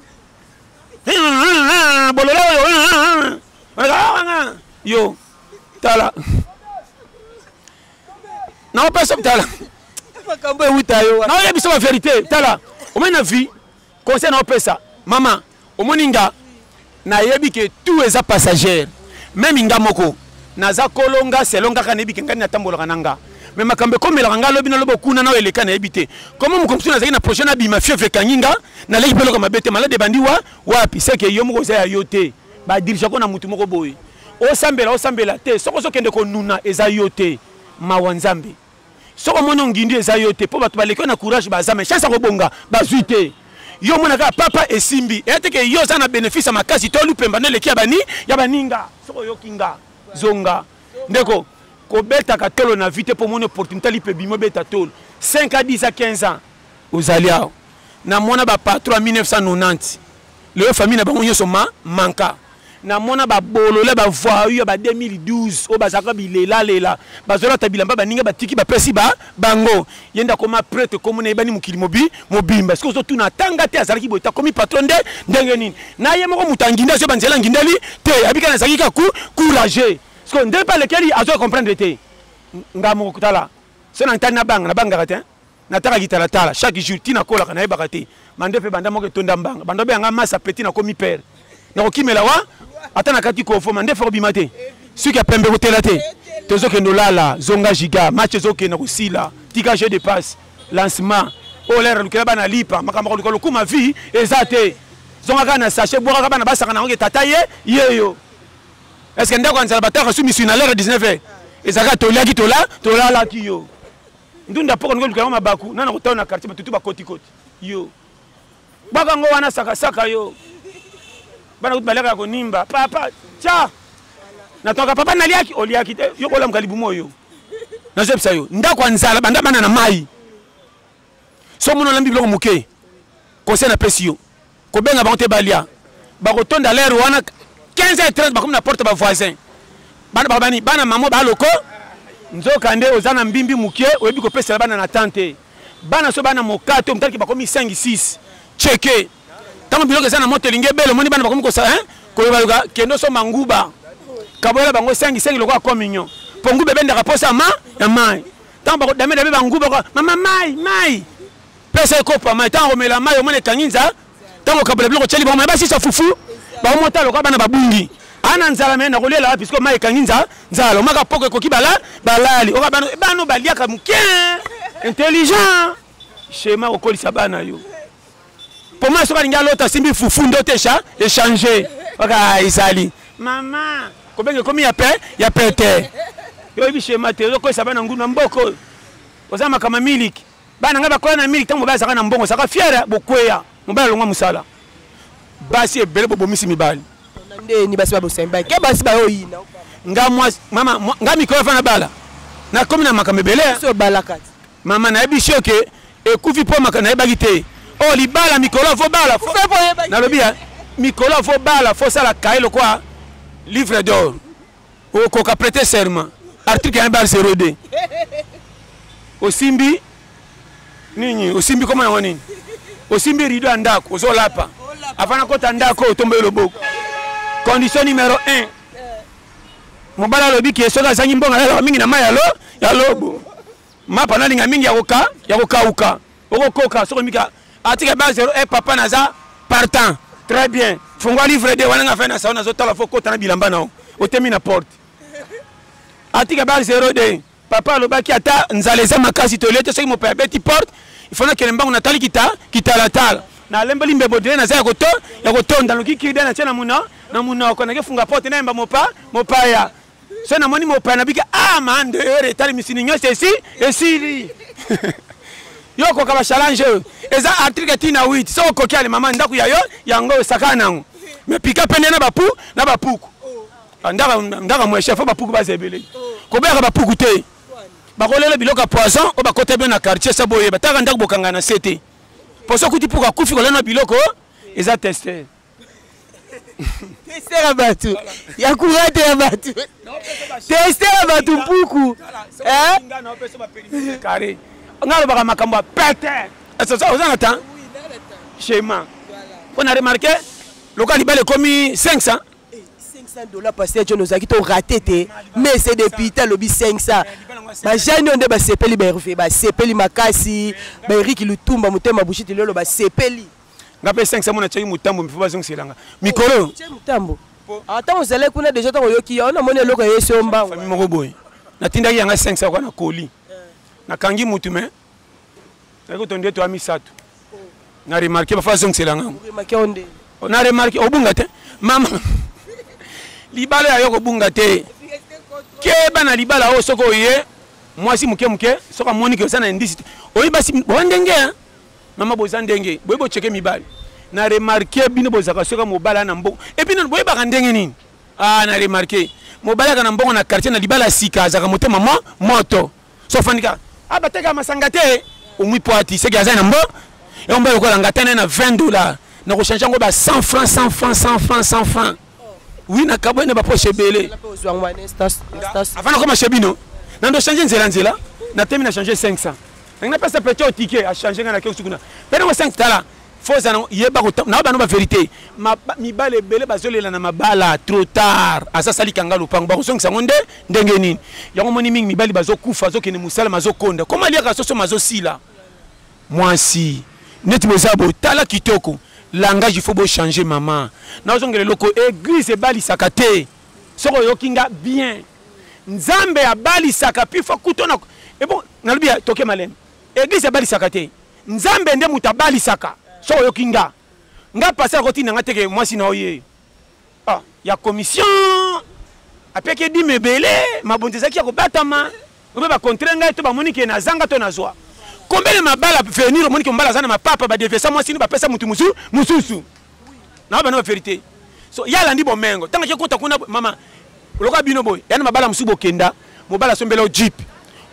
bololo Yo, tala. Non, pas ça, tala. Non, il y a la vérité. Tala. Au moins, la vie, conseil, non, pas ça. Maman, au moins, Ninga, na yebi que tout est passager. Même Inga Moko, naza kolonga, c'est longa kanebi, kengani na tambola kananga. Mais makambe comme la ranga lobi na lobo kuna na ele kana ebité. Comment mon compte na prochaine abi ma fief kaninga na leki pelo kama bete malade bandi wapi c'est que yo moko za yote. Ba dirija ko na mutu moko boy. O sambela te soko kende ko nuna eza yote mawanzambe. Soko mono ngindi eza yote po batu baleko na courage bazame chance ko bonga bazuite. Yo mona ka papa esimbi ete ke yo za na bénéfice makasi to lupemba na leki ya baninga. Soko yo kinga zonga. Ndeko ko beta ka tolo na vite pour mon opportunité li pe bimo beta tolo 5 à 10 à 15 ans aux aliao na mona ba patron 1990 le famille na bango nyoso manka na mona ba bolole ba voyu ba 2012 o bazaka bilela bazola tabilamba baninga batiki ba pesi bango yenda koma prêtre comme na ibani mukili mobimba parce que zo tuna tanga te azalaki boita komi patron de ndenge nini na ye moko mutanginda so banzela ngindeli te abika na zakika courage. Parce qu'on ne pas lequel il a besoin de comprendre. Ngamo kutala. C'est un temps na banga raté. Na tara gitala tala. Chaque jour tina kola kana e bakati. Mande fe banda moko tonda mbanga. Bando be nga massa petit na komi père. Na ko kimela wa atana kati ko fo mande fo bimate. Ceux qui a pembe hotela te. Tozo ke nolala zonga giga match zoke na kusila. Tika jeu de passe. Lancement. O l'air lukela bana lipa. Makamako lukolo kuma vie ezate. Zonga kana sachet boka bana basaka na ngo tataye yeyo. Est-ce que ndako anzala bataka sous mission à l'heure 19h et ça ga tolia ki tola la ki yo ndunda poko ngo lukama mabaku nana ko tauna quartier batutu ba koti yo baka ngo wana saka yo bana kutbaleka ko nimba papa cha natoka papa naliaki oliaki yo kola mkalibu moyo na zepsa yo ndako anzala banda bana na mai so mono lambi biloko muke conseil na pesi yo ko benga bangote balia ba ko tonda l'air wana 15h30 bakomi na porte ba voisin bana mamo ba loko nzoka nde ozana mbimbi mukie oyebi ko pesa bana na tante bana so bana mokato mtaki bakomi 5 6 cheke tango biloko zana moto linge belo moni bana bakomi ko sa ko yoba kendo so manguba kabola bango 5 loko akominyo pongu bebenda kaposa ya mai tango bako dame banguba ko mama mai pesa ko pa mai tango mela mai omone kanginza tango kabola biloko cheli ba si sa fufu ba monta loka bana babungi ana nzala mena kolela wapi siko mai kanginza nzala maka poko ko kibala balali oka bano baliaka muke intelligent schéma okolisa bana yo pour moi so balinga lota simbi fufu ndotesha échanger oka isali mama ko benge komi ya pete yo bi schéma te ko sabana nguna mboko ozama kama miliki bana ngaba ko na miliki tango bazaka na mbongo saka fiera bokweya mobala longa musala basi ebele bobomisi mibali ndeni basi babosemba ke basi bayoyina nga mama nga mikolo fana bala na komi na makambe bele so balakati mama na ebi shoke ekufi po makana ebaki te o libala mikolo fo bala na lobia mikolo fo bala fo sala kailo kwa livre d'or o ko ka prêter serment article 1 bar 02 osimbi nini osimbi koma na nini osimbi rido andako ozolapa afana kota ndako otombe loboko condition numéro 1 mobala lobi ki esoka zangi mbonga la mingi na mayalo ya lobo mapa na linga mingi ya kokauka okokoka soko mika atika ba 0 papa naza partant très bien fungwa livre de wana nga fena sauna zotala fo kota na bilamba na otemi na porte atika ba 0 de papa lobaki ata nzaleza makasi tolete soki mo père beti porte il faut que lembango natali kitala tala na lembeli mbebo de na za ya kotonda loki kide na tena na muna ko na kefunga porte na mba mopaya so na moni mopaya na bika mande ere tali misini nyose esili yoko kaba challenge eza article tina 8 so ko kyale mama ndaku ya yo yango sakana ngo me pika pende na bapuku ndaka mo chef bapuku bazebele ko beka bapuku te bakolele biloka poison o bakota bien na quartier saboye bataka ndaku bokanga na CT poso kuti puka kufi kolena biloko eza tester tester abatu ya kurate abatu tester abatu puku ngana opeso ba perimetre carré ngalo baka makambo pete eso ça ozana temps schéma on a remarqué local libale komi 500 $500 passé tu nous a quitté raté mais c'est depuis ta lobby 500 ba jani onde ba sepeli ba refe ba sepeli makasi ba Eric Lutumba mutema bushiti lelo ba sepeli ngape 500 mona tshaki mutambo mfiba zongselanga mikolo mutambo ata ozele kuna déjà ta yoki ona mona loko yeso mbango famille moko boy natindaki yanga 500 kwa na koli nakangi mutu me nako tonde to amisatu na remarqué ba fa zongselanga remarqué onde na remarqué obunga te mama libala ya yoko bunga te keba na libala o soko ye mwasi muke soka moni ke sana ndisi oyi basi bondenge mama bozandenge boy bo cheke mibali na remarqué bino bozaka soka mobala na mbongo et puis boy ba ndenge nini na remarqué mobala kana mbongo na quartier na libala sika zaka motema moto so fanika abateka masanga te omwi poati seki azana mbo et on ba ko la ngatana na $20 na ko changer ngo ba 100 francs oui na kabo ne ba poche belé avant comme chebino nando changer nzela na temi na changer 500 na pesa petit ticket a changer na ke sukuna pena ko 5 tala foza na yeba ko na ba no ba vérité mibale belé bazolela na mabala trop tard asa sali kanga lupango ba ko songisa ngonde ndenge nini yango moni mingi mibali bazokufa zokene musala mazokonda koma liaka soso mazosila mwasi neti bozabo tala kitoko langage il faut changer maman na zongele loko église bali sakate soko yokinga bien nzambe ya bali sakapi fa kutona et bon nalubia toke malem église bali sakate nzambe nde mutabali saka soko yokinga nga passer côté na ngateke mwasi na oye ya commission apeke di mebele mabondezaki ya kobatama obe ba kontrenga to ba monike na zanga to na zwa combien mabala venir monike mbala zana mapapa ba devesa mwasi ni ba pesa mutu mususu na ba no vérité so yala ndi bomengo tanga kota kuna mama loka bino boy yana mabala musubo kenda mobala sombela o jeep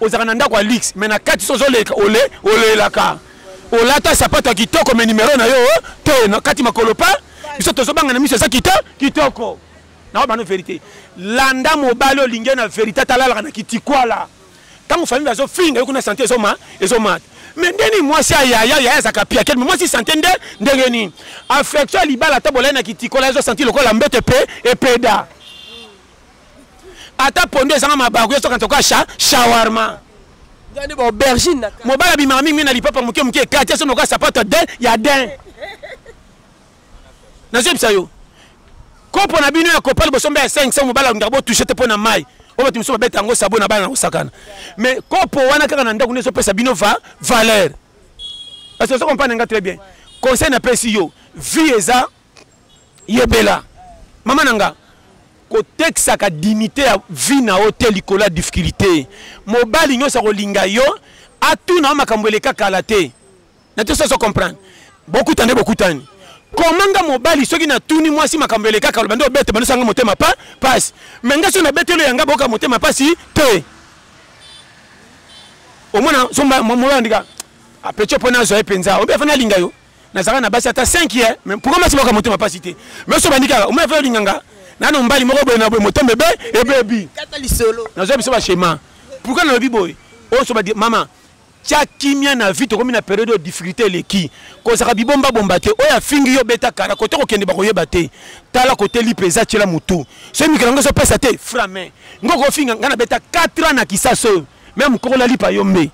ozaka na ndako alix mais na kati so zoleka ole laka olata sapato kitoko me numéro na yo te na kati makolopa biso tozobanga na miso sa kitoko na ba no vérité landa mobala olinge na vérité talala na kitikwala tango famille bazo finga yo kuna santé ezoma mais ndeni mwasi ya zakapia quel moi si santé ndenge ni affection libala tabola na kitikola zo sentir lokola mbete pe epeda ata pondo ezanga mabaku yo soka toka shawarma ndani ba aubergine mobala bi mami na lipapa muke kati so noka sapato de ya den na zebisa yo kopo na bino ya kopal bosombe ya 500 mobala ngabo toucher te pona mai on va te mettre bête en sabon na bana osakana mais kopo wana kaka na ndako neso pesa bino valeur parce que ça comprend nga très bien conseil na pesi yo vie eza yebela mama nanga ko texta ka dignité ya vie na hôtel likola difficulté mobali nyosa ko linga yo atuna makambo eleka kala te na tout ça se comprendre beaucoup tani komanga mobali soki na tuni mwasi makambo eleka kala bando bete bando sanga motema passe menga so na betelo yanga boka motema pasi te omona somba momola ndika apecho pona zo epenza obe fana linga yo na zaka na basi ata 5 mais pourquoi masi boka motema pasi te mais so bandika omona fa linganga nano mbali moko boy na boy motembe be ebebi kata lisolo na zo biso ba schéma pourquoi na biboy o so ba mama tia kimia na vie to comme na période de difficulté leki ko saka bibomba bombate oya fingi yo beta kara kote ko kende ba koyeba te tala kote li pesa tela mutu so mi kalanga so pesa te frame ngoko finga ngana beta 4 ans na kisaso même ko la lipa yombe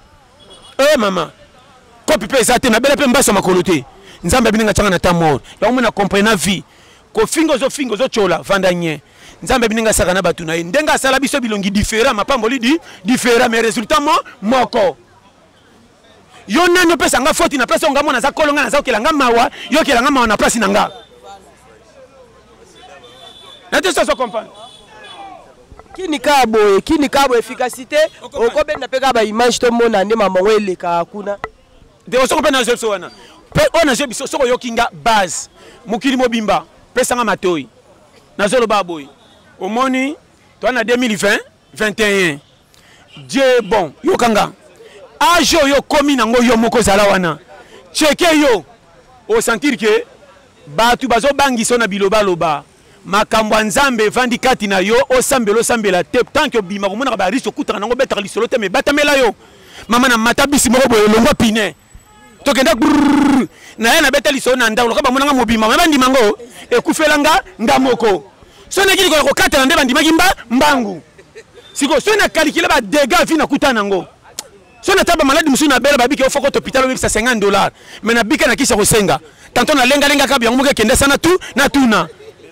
mama ko pesa te na bela pe mbasa makolo te nzambe bininga changa na ta mort ya mona comprendre vie ko fingo zo chola vandanye nzambe bininga saka na batu na ndenga sala biso bilongi différent mapamboli différent mais résultat moko yo nani pesa nga foti na pesa nga mona za kolonga na za kelanga mawa yo kelanga mawa na place nanga na te so comprendre kini kabo efficacité okobe na peka ba image to mona nde mamango eleka kuna de osoko pe na zo wana pe ona je biso soko yo kinga base mukili mobimba pesa nga matoi na zo lo baboy omoni to na 2020-21 Dieu bon yo kanga ajo yo komi nango yo moko zala wana cheke yo o sentir que batu bazo bangiso na biloba loba makambo nzambe vandi kati na yo o sambela te tant que bima ko mona ba riso kutana nango betaka lisolo te me batamela yo mama na matabisi moko boyo longo pine to kenda na yana beta lisolo na ndalo ka ba mona nga mobima mama ndimango e kufelanga ngamoko so na kili ko katela nde bandimaki mbangu siko so na calculer ba dégâts vi na kutana ngo so na taba malade musu na bela babiki au foko hôpital obikisa $50 mais na bika na kisa ko senga tanto na lenga kabi yango moke kende sana tu na tuna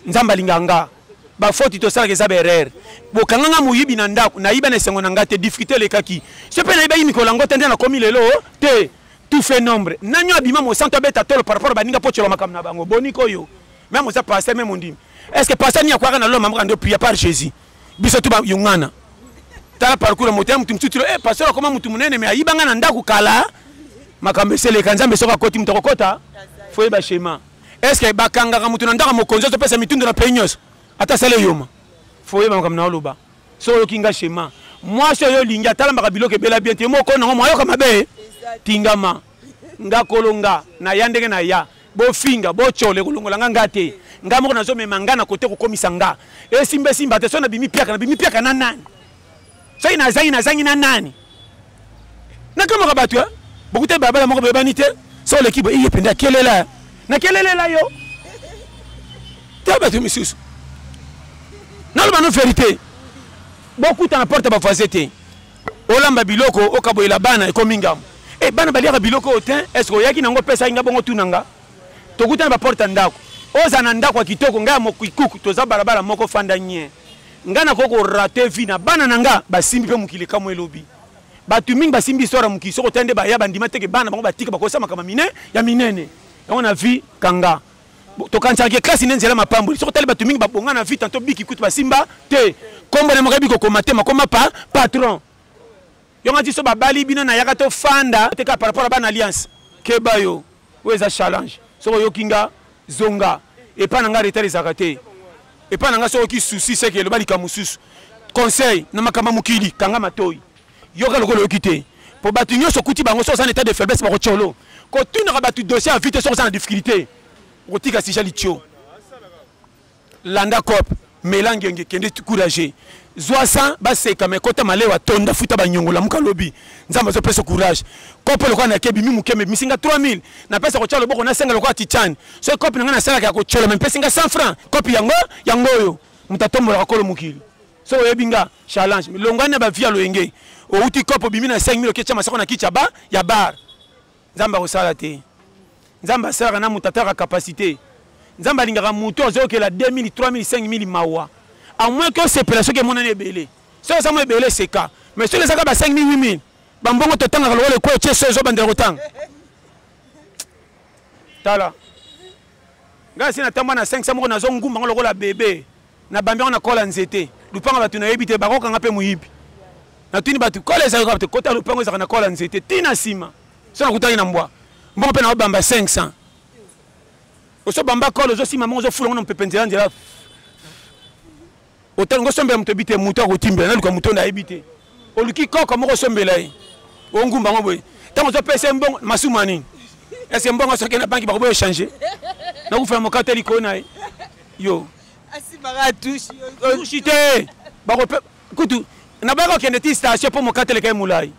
nzamba linganga ba faute to sala ke za berere bo kanganga muyibi na ndako na iba na sengo na ngate difficulté le kaki so pe na iba yimi ko lango tende na komi lelo te tout fait nombre nanyo abima mo santo beta tolo par rapport baninga pochelo makam na bango boniko yo même ça passer même ondim est-ce que passer ni akwa na lo mamaka ndo prier par Jésus biso tu ba yungana tala parcours motem tumtutiro passer comment mutu munene me ayibanga na ndako kala makambesele kanzambe soka koti mtokokota foye ba schéma est-ce que bakanga ka mutu na ndaka mokonzo to pesa mitundo na penyos ata sale yoma foye ba makamna oloba so yokinga schéma moi so yo linga tala makabilo ke bela bien te moko na mo ayoka mabe tingama nga kolonga na yandenge na ya bo finga bo chole kolongola nga te nga moko nazo memanga na kote ko komisa nga simba te so na bimi piaka na nani so ina zangi na nani na kama ka batu bokute baba moko bebani te so l'équipe iye penda kelela na kelela yo te batu misusu na lo bano vérité beaucoup na porte ba fazete olamba biloko okaboyela bana ekomingam bana baliaka biloko otin est-ce que yaki nango pesa inga bongo tunanga tokutana ba porte ndako oza na ndako kitoko nga mokikuku toza barabara moko fanda nye nga na koko rate vi na bana nanga basimbi pe mukile kamwe lobi batu mingi basimbi sora mukiso ko tende ba ya bandima teke bana bango batika bakosa makama ya minene on a vu kanga to kancha ke classe nenzela mapambo soko tele batu mingi babonga na vi tanto biki kutu basimba te kombo na makabi ko komate makoma patron yonga ti so babali bino na yaka to fanda te ka par rapport à ban alliance ke bayo weza challenge so yokinga zonga et pas nanga retard zakate et pas nanga so ki souci c'est que le balika mususu conseil na makama mukili kanga matoi yoka lokolo yokite po batu nyoso kuti bango so en état de faiblesse ba kocholo ko tuna batu dossier à vite so en difficulté rotika si jali tio landa cop melangenge kende courage zoasa baseka me kota malewa tonda futa banyongola muka lobi nzamba zo pesa courage kopo lokwa na kebi mimukeme misinga 3000 na pesa ko chalo boko na senga lokwa tichani so kopi ngana sala ka ko chola me pesa nga 100 francs kopi yango yo mutatombola ko mukili so yebinga challenge longwana ba via loyenge o uti kopo bimi na 5000 kecha masako na kicha ba ya bar nzamba ko sala te nzamba sala na mutataka capacité nzamba lingaka muto ozokela 2000 3000 5000 mawa à moins que c'est pour ceux qui m'ont ébélé. Ça, ça m'a ébélé, c'est cas. Mais si les agabas 5 000, 8 000, bambongo te tanga le quoi, tu es ce jour de rotan. Tala. Gars, si na tamba na 500 mo na zongu mango le la bébé. Na bambi on a kola nzete. Lupanga batu na yebite bako kanga pe muyibi. Na tuni batu kola za ko kota lupanga za na kola nzete. Tina sima. So na kutaki na mbwa. Mbongo pe na bamba 500. Oso bamba kola zo sima mo zo fulongo na mpepenzela ndela. Autant que sombe mtebite muto ko timbe na luka muto na ebite oluki koko moko sombela yi ongumba ngoboy tango zo pese mbongo masumani est-ce mbongo so kena banki ba ko changer na ku fa mo kateli ko na yo asibara touchite ba ko kutu na ba ko kende ti station pour mo kateli kay mulai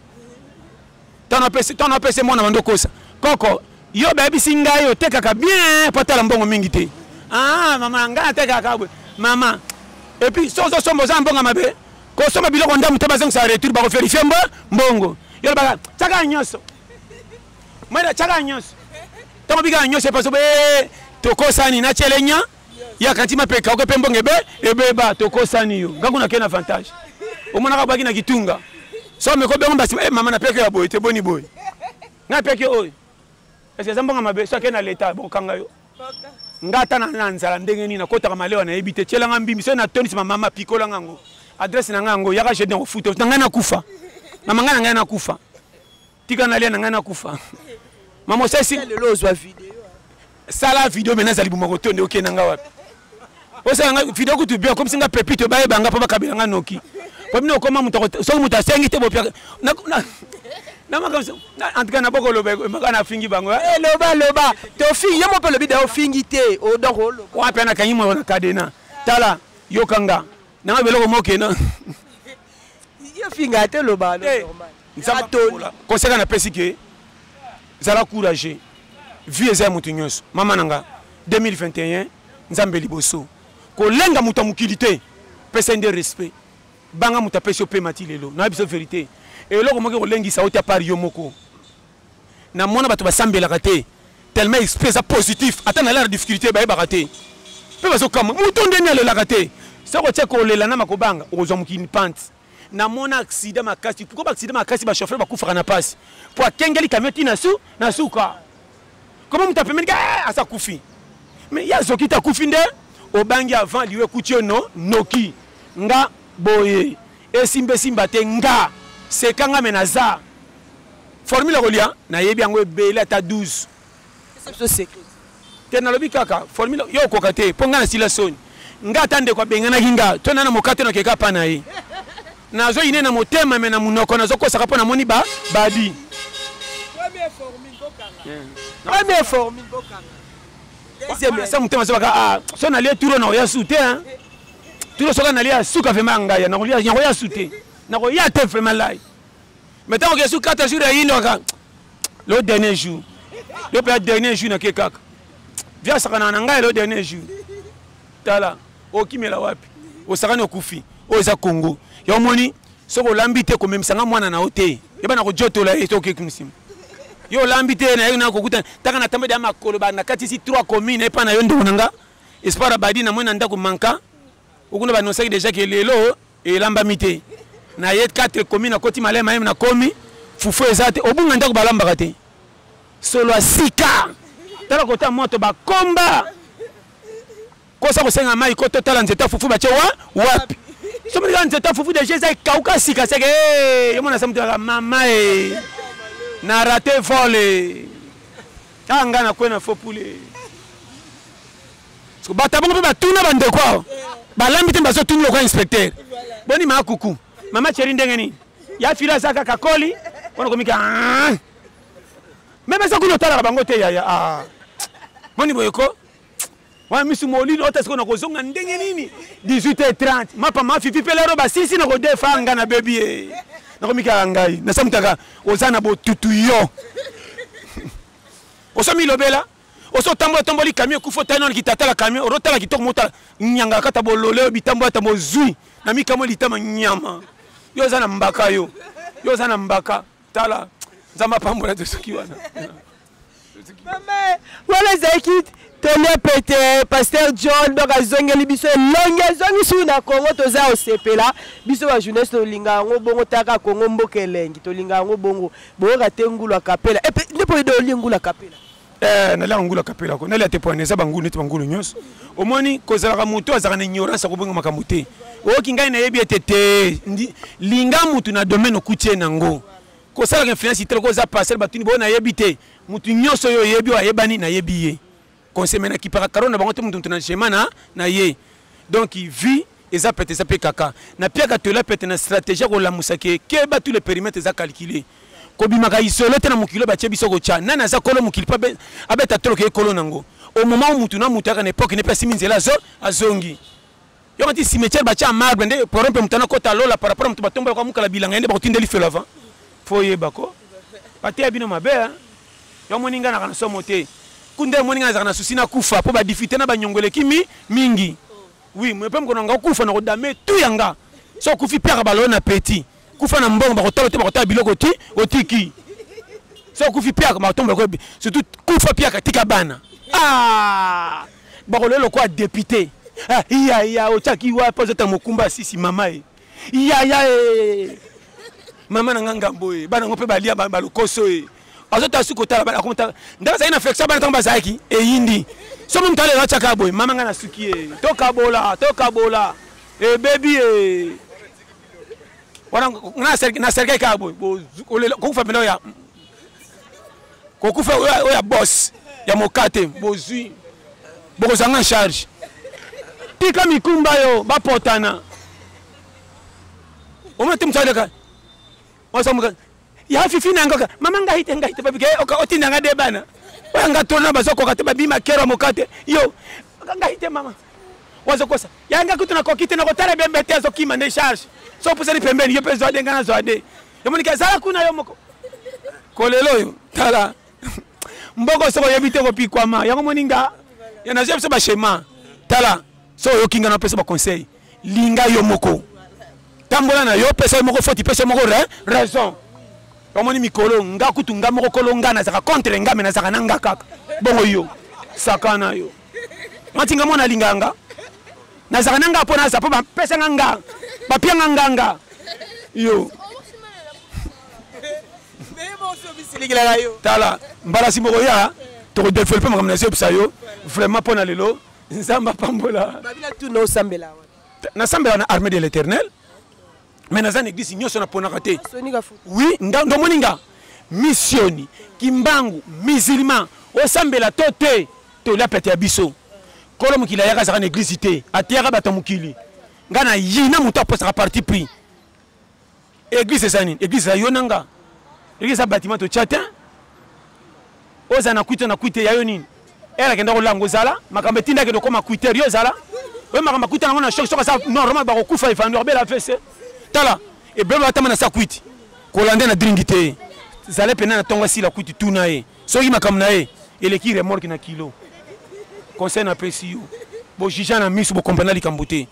tana pese mona bando kosa koko yo ba bisinga yo tekaka bien patala mbongo mingi te mama nga tekaka mama. Et puis, si on se sommes en bon à ma bé, quand on se biloko ndamu tabazen sa retour ba ko vérifier mbongo. Yo ba tsaga nyoso. Mara tsaga nyoso. Tamo biga nyoso parce que toko sani na chelenya ya kantima peka ko pembonge be ebe ba toko sani yo. Ngangu na kena avantage. O mona ka baki na kitunga. So me ko be ngomba mama na peke ya boy te boni boy. Na peke oy. Est-ce que zambonga mabe so kena leta bo kanga yo. Ngata na nzala ndenge nini na kota malewa na ebite chelanga mbimi so na toni ma mama pikola ngango adresse na ngango yaka jede ngo futo na ngana kufa mama ngana ngana kufa tika na lia na ngana kufa mama sesi lelo zwa video sala video mena zali bumako tonde oke na ngawa osa nga video kutu bien comme singa pepito baye banga pa bakabila nganoki kwa mino koma mutako so mutasengi te bopia na makamso antika na boko lobe makana fingi bango loba to fingi yemo pe lobi da fingi te o doko lo wa pena kanyimo na kadena tala yokanga na ngabelo ko mokena yo finga te loba normal nzamba koseka na pesike zala courage vie za mutu nyonso mama nanga 2021 nzambe liboso kolenga muta mukilité pesa inde respect banga muta pesa pe mati lelo na biso vérité et loko moke kolengi sa ota par yo moko na mona bato basambela kate tellement espèce positif atana la difficulté ba bakate pe baso kama muto ndeni le la kate ça ko tsheko lela na makobanga ozo mukini pante na mona accident makasi pourquoi accident makasi ba chauffeur ba kufa na passe pour akengeli camion tina na suka comment muta pemeni asa kufi mais ya zokita kufi nde obangi avant liwe kutio no noki nga boye esimbe simba te nga sekanga menaza formule kolia na yebi yango ebele ata 12 te na lobi kaka formule yo kokate ponga na sila soni nga tande kwa bengana kinga to na mokate no keka pana yi nazo ine na motema me na munoko nazo kosa kapona moni ba badi première formule bokanga ça mutema so baka so na lie turo na ya sute hein turo so na lie suka fe manga ya na lia yango ya sute na ko ya te fe malai mais tant que sou 4 jours ya ino ka le dernier jour le dernier jour na ke kaka via sakana na ngai le dernier jour tala okimela wapi osakana okufi oza Congo yo moni soko lambite ko memsanga mwana na ote yeba na ko jotola etoke kumsimu yo lambite na yo na kokuta taka na tambe ya makolo ba na kati si 3 communes et pa na yo ndo nanga espoir badi na mwana ndako manka okuna ba nosaki déjà que lelo et lamba mité na yet 4 communes na koti malema même na komi fufu ezate obunga ndako balamba kate solo asika tala kota moto ba komba kosa ko senga mai ko total nzeta fufu ba chewa wapi somo nga nzeta fufu de jeza kauka sika seke yo mona samtu mama na raté volé anga na kwena fo poulet so batabongo pe batuna bande kwa balambi te baso tunu ko inspecteur boni makuku mama cheri ndengeni ya fila saka kakoli wana komika même ça kuno tala bango te ya moni boyeko wa misu molino otasko na kozonga ndenge nini 18h30 mapa mafifi pelero ba sisi na ko defanga na baby na komika ngai na samutaka ozana bo tutu yo osomi lobela oso tambo tomboli camion kufo tano kitatala camion orotala kitoko mota nyanga kata bolole bitambo ata mozui na mikamo litama nyama yo zana mbaka yo zana mbaka tala nzamba pambola de soki wana mama wala zakit tele pete pasteur John donc azongeli biso longe zongi su na Congo toza osepela biso ba jeunesse to linga ngo bongo taka Congo mbokelengi to linga ngo bongo boka tengulu kapela et puis ndipo do lingula kapela na la ngula kapela ko na la te poine za bangulu te bangulu nyos omoni kozala mutu azaka na ignorance ko bongo makamute o kinga na yebi etete linga mutu na domaine okutie nango ko sala influence itelo ko za passer batuni bo na yebi te mutu nyoso yo yebi wa yebani na yebi ye konsemena ki para karona bango te mutu na chemana na ye donc il vit eza pete za pe kaka na pia ka tola pete na stratégie ko la musake ke ba tous les périmètres za calculer ko bimaka isolé te na mukilo ba chebiso ko cha nana za kolo mukili pa abeta tolo ke kolo nango au moment où mutu na mutu ka na époque ne pas siminzela zo azongi yo mati cimetière ba cha marbre nde pour un peu mutana kota lola par rapport mutu batomba kwa mukala bilanga nde ba kotindeli felo avant foye bako pate abino mabe yo moninga na kana somo te kunde moninga za kana susina kufa po ba diffiter na ba nyongole kimi mingi oui me pem konanga kufa na kodame tu yanga so kufi pia ba lona petit kufa na mbongo ba kotalo te ba kotala biloko ti otiki so kufi pia ba tomba ko surtout kufa pia katika bana ba kolelo kwa député iya ochaki wa pozeta mokumba sisi mama iya mama na ngambo bana ngope balia ba lokoso azota suko tala bana komta ndaza ina flexa bana tamba zaki yindi so mtu ale achaka boy mama ngana suki toka bola baby wana na serge ka boy ko fa melo ya ko kufa oya boss ya mokate bozui boko zanga charge tika mikumba yo bapotana omete mtsaleka wasamuka ya fifi na ngoka mama ngahite babike otinda ngade bana wanga tona bazoko kate babima kero mokate yo ngahite mama wazokosa yanga kutuna kokite na kotala bembete zo kima ne charge so pusani pembeni yo pezo adenga na zo ade yo monika zala kuna yo moko kolelo yo tala mboko soko yebite ko pikwama yango moninga yana jepse ba shema tala so yo kinga na pesa ba conseil linga yo moko tambola na yo pesa yo moko faute pesa moko raison omoni mikolo nga kutu nga moko kolonga na zaka contre nga mena zaka nanga kaka bongo yo sakana yo matinga mona linganga na zaka nanga pona za po ba pesa nga ba pia nga yo tala mbala simoko ya to développer makamna se psayo vraiment pona lelo nzamba pambola babila tu no sambela na sambela na armée de l'éternel mais na zane église nyoso na pona kate oui ndo moninga missioni kimbangu musulman o sambela tote to la pete abiso kolo mukila yaka za na église te atiaka bato mukili ngana yina muto aposa parti pris église sanini église ya yonanga église bâtiment to chatin oza na kuite ya yo nini era kenda ko lango zala makambe tinda ke do koma kuite yo zala we makambe kuite na ngona choc ça normal ba ko kufa ifando bela fesse tala e belo atama na sa kuite ko lande na dringite zale pena na tonga si la kuite tuna e so yi makamna e ele ki remorque na kilo conseil na pesio bo jijana misu bo comprendre likambote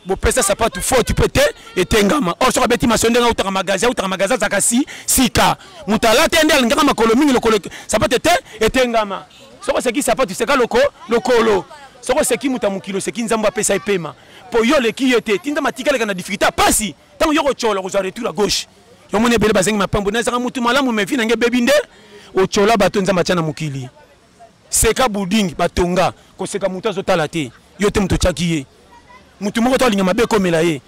bo pesa sapatu faute peut etengama or so beti masonde nga utaka magasin zakasi sika mutala tende ngaka makolo mingi lokolo sapatu etengama soko seki sapatu seka lokolo soko seki mutamukilo seki nzambo pesa epema po yo leki yote tinda matikala kana difficulté pasi tango yoko chola ko retour à gauche yo mone bele bazengi mapambo na saka mutu malamu mefi nange bebinde o chola bato nzamba chana mukili seka building batonga ko seka mutu azotala te yote mutu chakiye mutu moko to linyama be komela ye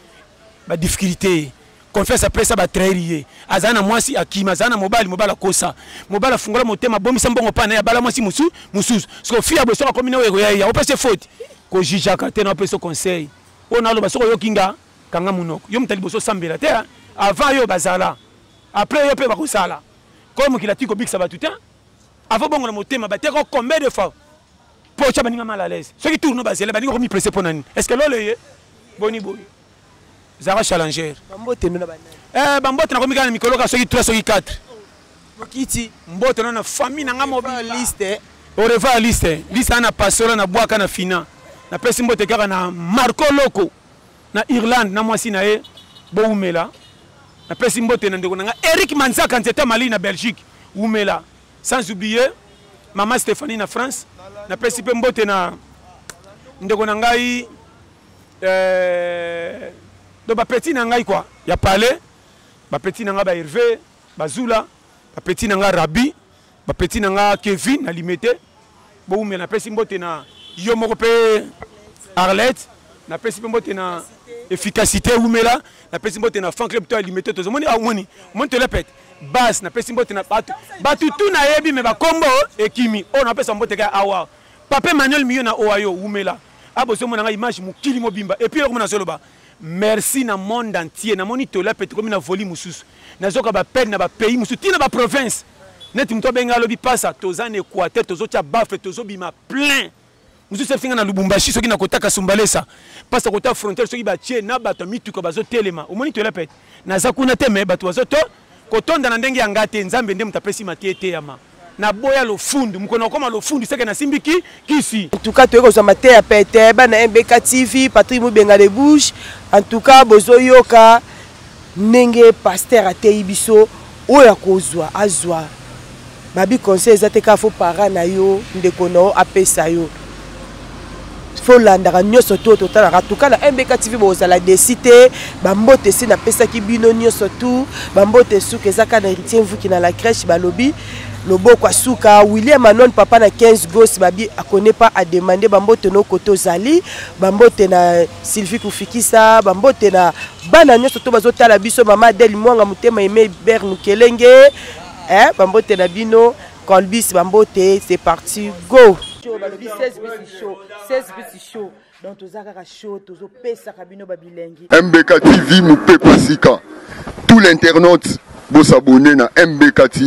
ba difficulté confesse après ça ba trahir azana mwasi akima azana mobali kosa mobali fungola motema bomisa mbongo pana ya bala mwasi mususu so fia bo so komina wego ya opese faute ko jija ka te na opese conseil ona lo basoko yo kinga kanga munoko yo mutali boso sambela te avant yo bazala après yo pe ba kosala comme qu'il a tiko biksa batuta avant bongo na motema ba te ko combien de fois pour ça baninga mal à l'aise ceux qui tournent bazela baninga ko mi presser ponani est-ce que lo le boni Zara challenger. Bambote no na banani. Bambote na komika na mikolo ka soki 3 soki 4. Bokiti. Mbote na famille na nga mobile liste. O refa liste. Liste ana pastora na bwaka na fina. Na pesi mbote kaka na Marco Loco. Na Irlande na mwasi na e Boumela. Na pesi mbote na ndeko na nga Eric Manzaka nzeta Mali na Belgique. Umela. Sans oublier Maman Stéphanie na France. Na pesi pe mbote na ndeko na ngai donc ba petit na ngai quoi ya palais ba petit na nga ba Hervé bazula ba petit na nga Rabi ba petit na nga Kevin na limité bo me na pesi mbote na yo moko pe Arlette na pesi mbote na efficacité umela na pesi mbote na fan club to limité to zomoni awoni mon te répète base na pesi mbote na batu tu na yebi me ba kombo ekimi o na pesi mbote ka awa Papa Manuel Miyo na oayo umela aboso mona nga image mukili mobimba et puis ko na soloba merci na monde entier na moni tola pete comme na voli mususu na zoka ba peine na ba pays mususu tina ba province net mto benga lobi pasa tozan Équateur tozocha bafle tozobima plein mususu finga na Lubumbashi soki na kotaka Sumbalesa pasa kota frontière soki ba tie na bato mituko bazo telema omoni tola pete na zakuna te me bato bazoto kotonda na ndenge ya ngate nzambe ndem tapesi matiete yama na boya lo fundu mkono koma lo fundu seke na simbiki kisi en tout cas tu ko matin ya pete bana MBK TV Patrick Mubenga de Bouche en tout cas bozo yoka nenge pasteur atei biso oya kozwa azwa babi conseil zateka fo para na yo ndeko no apesa yo faut landaka nyoso to totala en tout cas na MBK TV bozala décider bambote si na pesa ki bino nyoso tout bambote suke zaka na héritier mvuki na la crèche balobi Lobo kwa suka William Anon papa na 15 gosses babi a connaît pas à demander bambote no koto zali bambote na Sylvie Kufikisa bambote na bana nyoso to bazotala biso mama Del Mwanga mutema aimé Berne Kelenge bambote na bino Colbis bambote c'est parti go 16 bisi show donc tozaka show tozo pesa kabino babilengi MBK TV mupepa sika tout l'internaute bo s'abonner na MBK TV